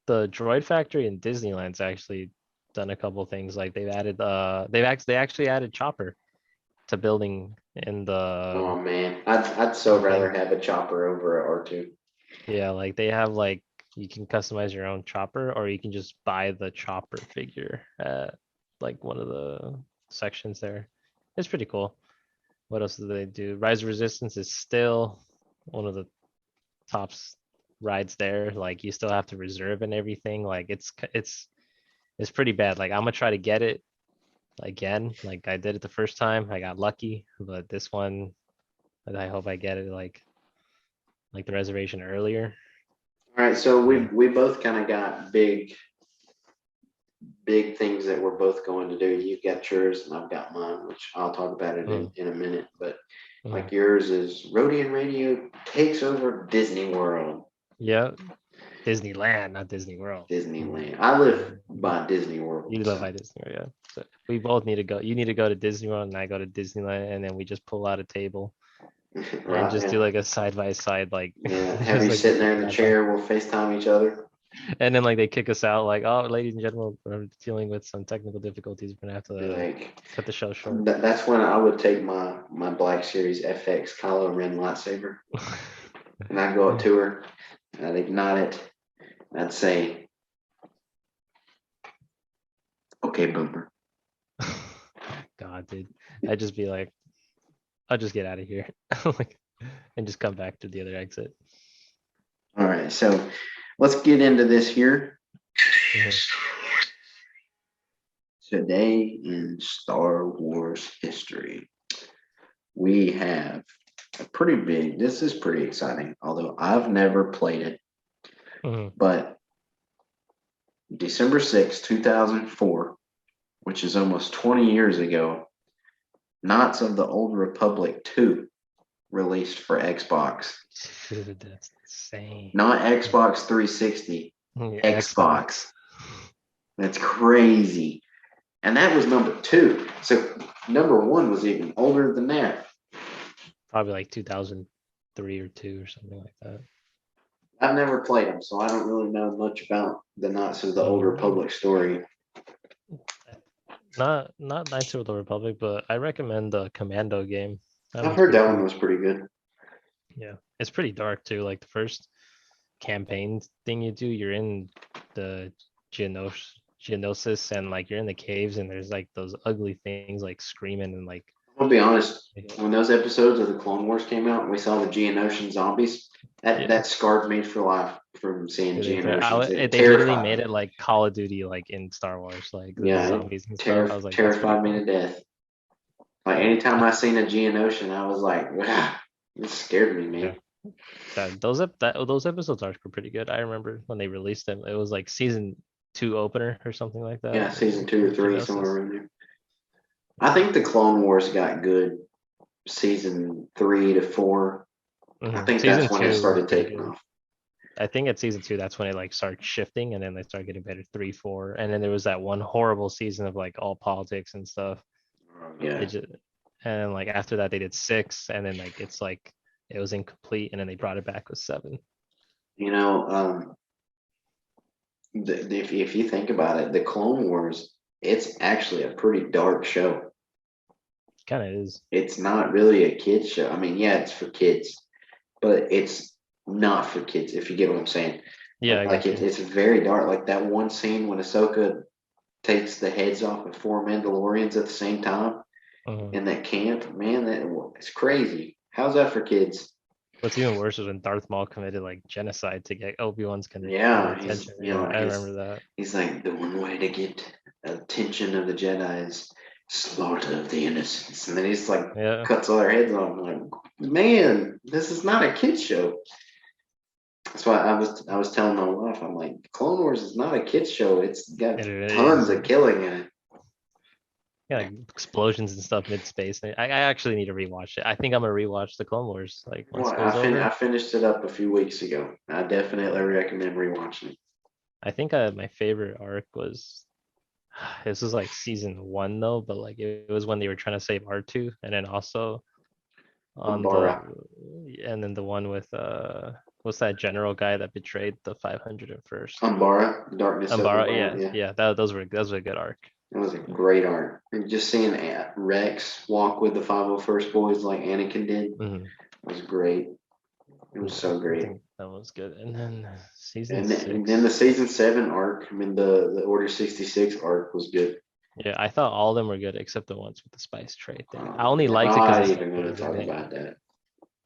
the Droid Factory in Disneyland's actually done a couple things. Like they actually added Chopper to building in Oh the man, I'd so rather thing. have a chopper over a R2. Yeah, like they have like you can customize your own chopper or you can just buy the chopper figure at like one of the sections there. It's pretty cool. What else do they do? Rise of Resistance is still one of the tops rides there. Like you still have to reserve and everything. Like it's pretty bad. Like I'm gonna try to get it again. Like I did it the first time. I got lucky, but this one I hope I get it like the reservation earlier. All right, so we Yeah. we both kind of got big things that we're both going to do. You've got yours and I've got mine, which I'll talk about it Mm, in a minute. But mm. like yours is Rodian Radio takes over Disney World, Yeah, Disneyland, not Disney World. Mm. Disneyland. I live by Disney World, You love so by Disney World, yeah. So we both need to go. You need to go to Disney World, and I go to Disneyland, and then we just pull out a table and right, just yeah. do like a side by side, like Yeah, have just you like the sitting there in the side by. chair, we'll FaceTime each other. And then like they kick us out, like, oh, ladies and gentlemen, we're dealing with some technical difficulties. We're gonna have Be to like, cut the show short. that's when I would take my Black Series FX Kylo Ren lightsaber and I'd go up to her and I'd ignite it. And I'd say, okay, Boomer. God, dude, I'd just be like, I'll just get out of here, like, and just come back to the other exit. All right, so let's get into this here. Mhm. Today in Star Wars history, we have a pretty big, this is pretty exciting, although I've never played it, Mhm. but December 2004, which is almost 20 years ago, Knights of the Old Republic 2 released for Xbox. Dude, that's insane. Not Xbox 360, Xbox. Xbox. That's crazy. And that was number 2. So number 1 was even older than that. Probably like 2003 or 2 or something like that. I've never played them, so I don't really know much about the Knights of the Old Mm, Republic story. Not Knights of the Republic, but I recommend the Commando game. I've heard that one was pretty good. Yeah, it's pretty dark too. Like the first campaign thing you do, you're in the Geonosis and like you're in the caves and there's like those ugly things like screaming and like I'll be honest, when those episodes of the Clone Wars came out and we saw the Geonosian zombies, that scarred me for life from seeing Geonosians. It they literally terrified made me. it like Call of Duty like in Star Wars, like the Yeah, it zombies and stuff. I was like, that's pretty terrified me to cool. death. Like anytime I seen a Geonosian, I was like, wow, it scared me, Yeah. man. Those episodes are pretty good. I remember when they released them. It was like season 2 opener or something like Yeah, that. season 2 or 3, somewhere Geonosis. around there. I think the Clone Wars got good season 3 to 4. I think Season that's when it two was started pretty taking good. off. I think at season 2 that's when it like started shifting and then they started getting better 3, 4. And then there was that one horrible season of like all politics and stuff. They Yeah. just and then like after that they did 6 and then like it's like it was incomplete and then they brought it back with 7. You know, if you think about it, the Clone Wars, it's actually a pretty dark show. Kind of is. It's not really a kids show. I mean, yeah, it's for kids, but it's not for kids, if you get what I'm saying. Yeah, I Like get you. it's very dark. Like that one scene when Ahsoka takes the heads off of 4 Mandalorians at the same time Mhm. in that camp, man, it's crazy. How's that for kids? What's even worse is when Darth Maul committed like genocide to get Obi-Wan's Yeah, attention. you know, Yeah, I remember that. he's like the one way to get attention of the Jedi is slaughter of the innocents, and then he's like Yeah. cuts all their heads off. I'm like, man, this is not a kids show. That's why I was telling my wife, I'm like, Clone Wars is not a kids show. It's got It tons is. of killing in it. Yeah, like explosions and stuff mid-space. I actually need to rewatch it. I think I'm gonna rewatch the Clone Wars like once Well, school's over. I finished it up a few weeks ago. I definitely Yeah. recommend rewatching it. I think my favorite arc was this was like season 1 though, but like it was when they were trying to save R2 and then also on Umbara, the one with what's that general guy that betrayed the 501st? Umbara, the Darkness of Umbara, Umbara. yeah, Yeah, yeah, that was a good arc. it was a great art. And just seeing Rex walk with the 501st boys like Anakin did Hmm. was great. It was Yeah, so I great. think that was good. And then season And then the six, season 7 arc, I mean the Order 66 arc was good. yeah, I thought all of them were good except the ones with the spice trade thing. I only Yeah, I'm liked it because not even Ahsoka going to was in talk it. about that.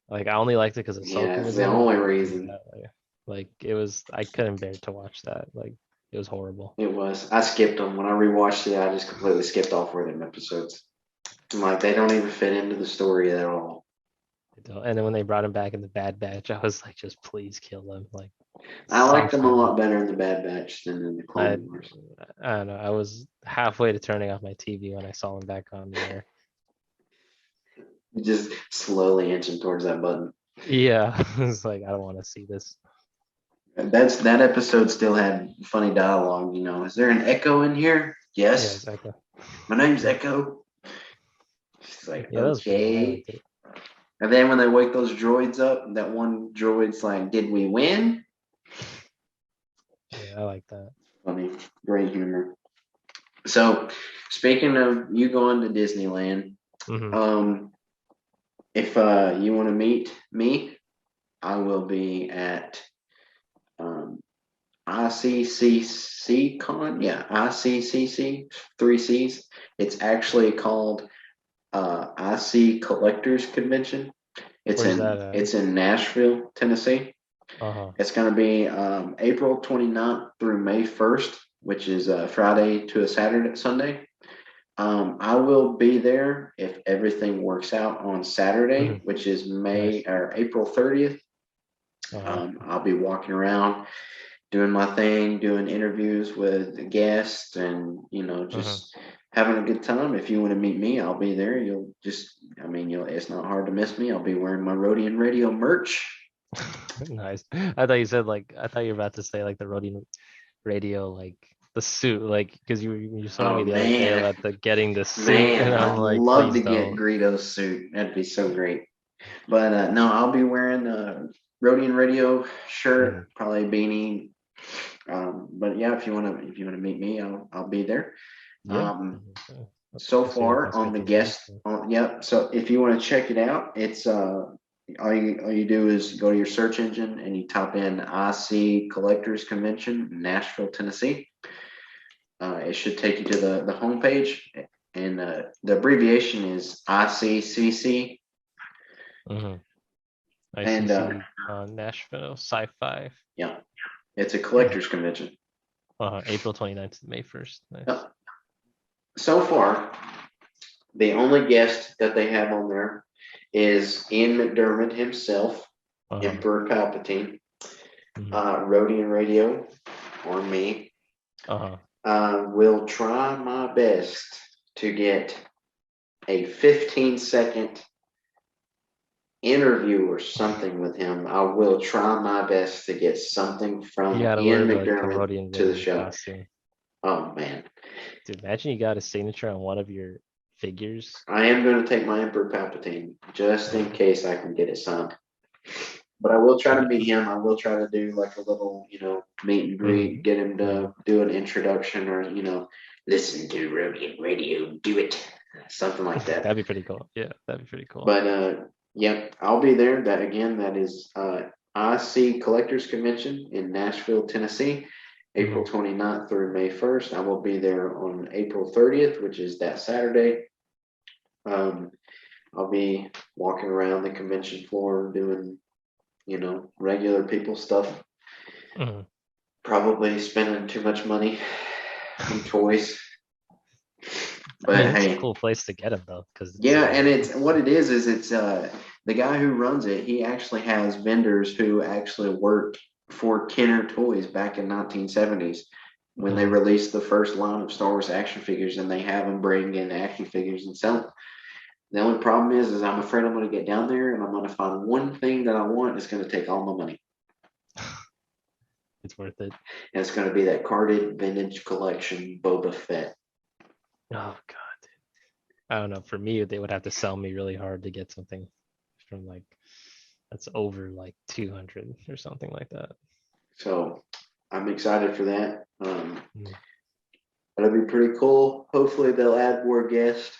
Like I only liked it because Yeah, Ahsoka it's was the in it. only But other than reason. that, like it was, I couldn't bear to watch that. Like it was horrible. It was. I skipped them when I rewatched it. I just completely skipped all 4 of them episodes. I'm like they don't even fit into the story at all. And then when they brought him back in the Bad Batch, I was like, just please kill him. Like I so liked them a funny. lot better in the Bad Batch than in the I Clone Wars. I don't know. I was halfway to turning off my TV when I saw him back on there. Just slowly inching towards that button. Yeah, it's like I don't want to see this. That episode still had funny dialogue. You know, is there an Echo in here? Yeah, Yes. exactly. My name's Echo. She's like, Yeah, that was pretty good. I okay. liked it. And then when they wake those droids up, that one droid's like, did we win? Yeah, I like that. Funny, great humor. So, speaking of you going to Disneyland, Hmm. if you want to meet me, I will be at um, ICCC Con. Yeah, ICCC, 3 Cs. It's actually called IC Collectors Convention. Where's that at? It's in Nashville, Tennessee. Uh-huh. It's going to be April 29th through May 1st, which is a Friday to a Saturday, Sunday. I will be there if everything works out on Hmm. Saturday, which is May Nice. or April 30th. Uh-huh. I'll be walking around doing my thing, doing interviews with the guests, and Uh-huh. just having a good time. If you want to meet me, I'll be there. I mean, it's not hard to miss me. I'll be wearing my Rodian Radio merch. Nice. I thought you were about to say like the Rodian radio, like the suit, like because you told Oh me the other day man, about the getting the suit, and man, I'm I'd like, love to please get don't. Greedo's suit. That'd be so great. But no, I'll be wearing a Rodian Radio Mhm. shirt, probably a beanie. But yeah, if you wanna meet me, I'll be there. Yeah. Um, Mhm. So Let's see if I far can on the schedule guest, this. yep. So if you want to check it out, it's all you do is go to your search engine and you type in IC Collectors Convention, Nashville, Tennessee. It should take you to the homepage, and the abbreviation is ICCC. Mhm. And ICC Nashville Sci-Fi. yeah, it's a collectors convention. April 29th to May 1st. Nice. Yep. So far, the only guest that they have on there is Ian McDermott himself, Emperor Palpatine, Rodian Radio, or me. Will try my best to get a 15-second interview or something with him. I will try my best to get something from You gotta Ian wear like the McDermott Rodian to the Radio show. costume. Oh man, Dude, imagine you got a signature on one of your figures. I am going to take my Emperor Palpatine just in case I can get it signed. But I will try to meet him. I will try to do like a little, meet and greet, get him to do an introduction, or listen to Rodian Radio, do it, something like that. That'd be pretty cool. Yeah, that'd be pretty cool. But yep, I'll be there. That is IC Collectors Convention in Nashville, Tennessee, April 29th through May 1st. I will be there on April 30th, which is that Saturday. I'll be walking around the convention floor doing, regular people stuff. Probably spending too much money on toys. But it's hey, a cool place to get them though, because and it's what it is it's the guy who runs it. He actually has vendors who actually worked for Kenner Toys back in 1970s when they released the first line of Star Wars action figures, and they have them bring in action figures and sell them. The only problem is I'm afraid I'm going to get down there and I'm going to find one thing that I want. It's going to take all my money. It's worth it. And it's going to be that carded vintage collection Boba Fett. Oh god, dude. I don't know. For me, they would have to sell me really hard to get something from like that's over like 200 or something like that. So I'm excited for that. That'll be pretty cool. Hopefully they'll add more guests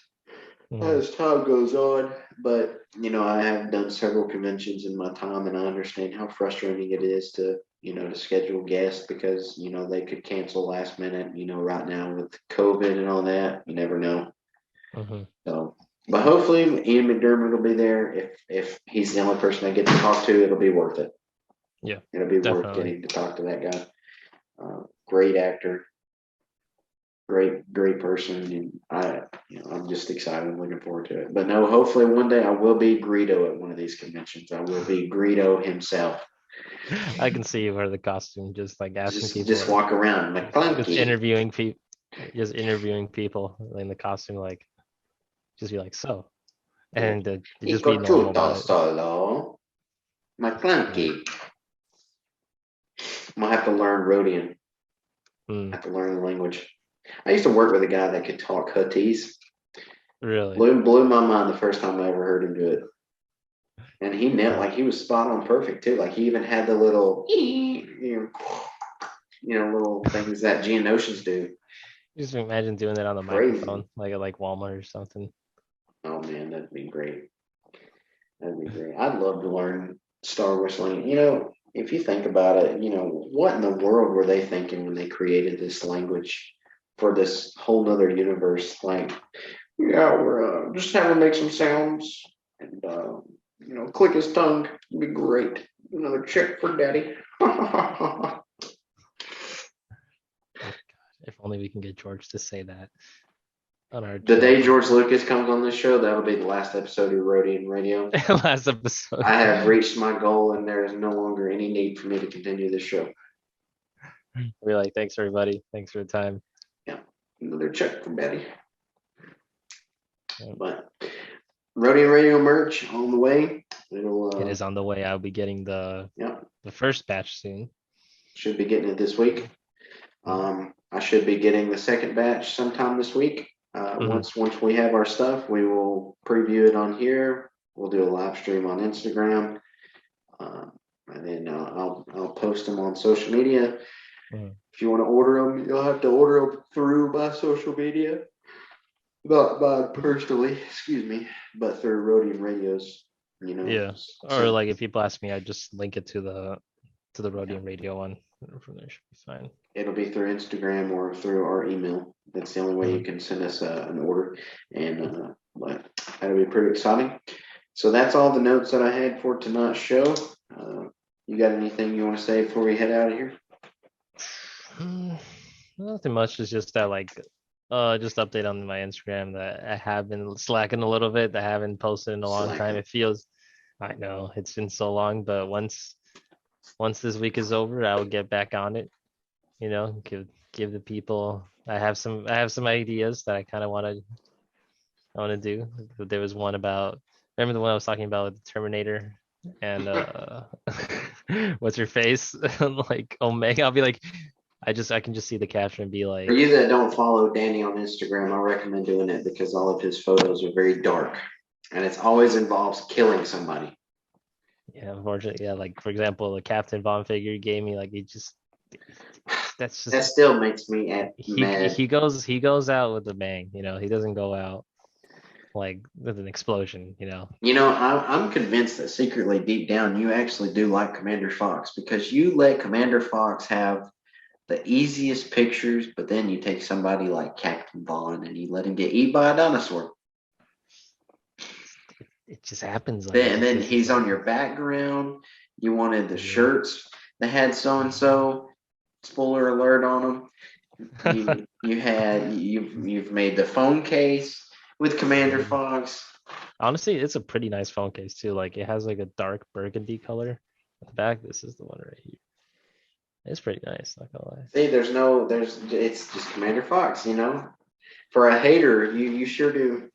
as time goes on. But I have done several conventions in my time, and I understand how frustrating it is to to schedule guests because they could cancel last minute. Right now with COVID and all that, you never know. So, but hopefully Ian McDermott will be there. If he's the only person I get to talk to, it'll be worth it. Yeah, it'll be worth getting to talk to that guy. Great actor. Great person, and I'm just excited. I'm looking forward to it. But no, hopefully one day I will be Greedo at one of these conventions. I will be Greedo himself. I can see you wear the costume, just like asking people. Just walk around, just interviewing people, in the costume, like just be like so, and just be normal about it. Solo, McClunky. I'm gonna have to learn Rodian. I have to learn the language. I used to work with a guy that could talk Huttese. Really? Blew my mind the first time I ever heard him do it. And he nailed, he was spot on perfect too. Like he even had the little, little things that Geonosians do. Just imagine doing that on the microphone, like at Walmart or something. Oh man, that'd be great. That'd be great. I'd love to learn Star Wars language. If you think about it, what in the world were they thinking when they created this language for this whole nother universe? Like, we're just having to make some sounds and, click his tongue. It'd be great. Another check for daddy. Oh, God. If only we can get George to say that on our The day George Lucas comes on this show, that'll be the last episode of Rodian Radio. Last episode. I have reached my goal, and there is no longer any need for me to continue this show. We're like, thanks everybody. Thanks for the time. Yeah, another check from Betty. But Rodian Radio merch on the way. It is on the way. I'll be getting the first batch soon. Should be getting it this week. I should be getting the second batch sometime this week. Once we have our stuff, we will preview it on here. We'll do a live stream on Instagram, and then I'll post them on social media. If you want to order them, you'll have to order them through my social media. Not personally, excuse me, but through Rodian Radios, Yeah. Or some like if people ask me, I just link it to the Rodian radio one. From there should be fine. it'll be through Instagram or through our email. That's the only way you Mhm. can send us an order, and but that'll be pretty exciting. So that's all the notes that I had for tonight's show. You got anything you want to say before we head out of here? Nothing much. It's just that like just update on my Instagram that I have been slacking a little bit. I haven't posted in a long time. Slacking. It feels I know it's been so long, but once this week is over, I will get back on it. Give the people I have some ideas that I wanna do. There was one about remember the one I was talking about with the Terminator and what's your face? Like Omega. I'll be like I can just see the caption and be For like, you that don't follow Danny on Instagram, I recommend doing it because all of his photos are very dark, and it always involves killing somebody. yeah, unfortunately, yeah, like for example, the Captain Bond figure you gave me, like that's That just still makes me mad. he goes out with a bang, he doesn't go out like with an explosion, I'm convinced that secretly deep down you actually do like Commander Fox because you let Commander Fox have the easiest pictures, but then you take somebody like Captain Bond and you let him get eaten by a dinosaur. It just happens like it Then and just then it just he's on your happens. background. You wanted the Yeah. shirts that had so and so. Spoiler alert on them. You've made the phone case with Commander Mhm. Fox. Honestly, it's a pretty nice phone case too. Like it has like a dark burgundy color at the back. This is the one right here. It's pretty nice, not gonna lie. See, it's just Commander Fox. For a hater, you sure do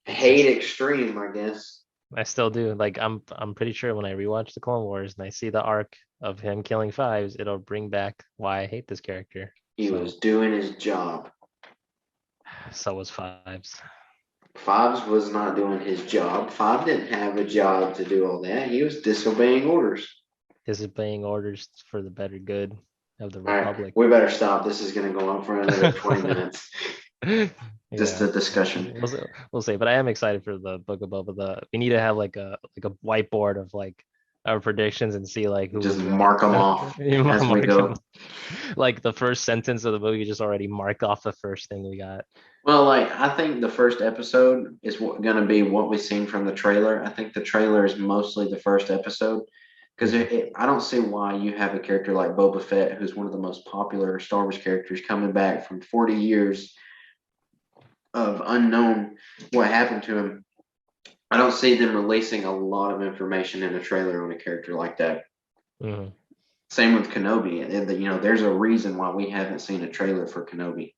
I, hate s- extreme, I guess. I still do. Like I'm pretty sure when I rewatch the Clone Wars and I see the arc of him killing fives, it'll bring back why I hate this character. He So was doing his job. so was fives. Fives was not doing his job. Five didn't have a job to do all that. He was disobeying orders. Disobeying orders for the better good of the All right, Republic. we better stop. This is going to go on for another 20 minutes. Just Yeah, a discussion. we'll see. But I am excited for the Book of Boba. We need to have like a whiteboard of like our predictions and see like who Just was right. mark them off You as we mark go. them. Like the first sentence of the book, you just already mark off the first thing we got. Well, I think the first episode is going to be what we've seen from the trailer. I think the trailer is mostly the first episode because Mhm. I don't see why you have a character like Boba Fett, who's one of the most popular Star Wars characters, coming back from 40 years of unknown what happened to him. I don't see them releasing a lot of information in a trailer on a character like that. Mhm. Same with Kenobi. There's a reason why we haven't seen a trailer for Kenobi.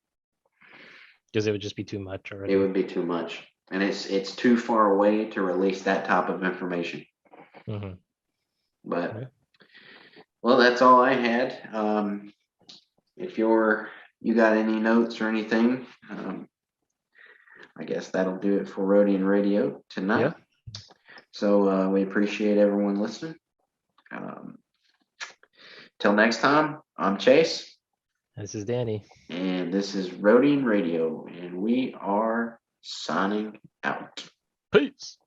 Because it would just be too much It already. would be too much, and it's too far away to release that type of information. Mhm. But Yeah. well, that's all I had. If you got any notes or anything, I guess that'll do it for Rodian Radio Yeah. tonight. So we appreciate everyone listening. Um, Till next time, I'm Chase, This is Danny. and this is Rodian Radio, and we are signing out. Peace.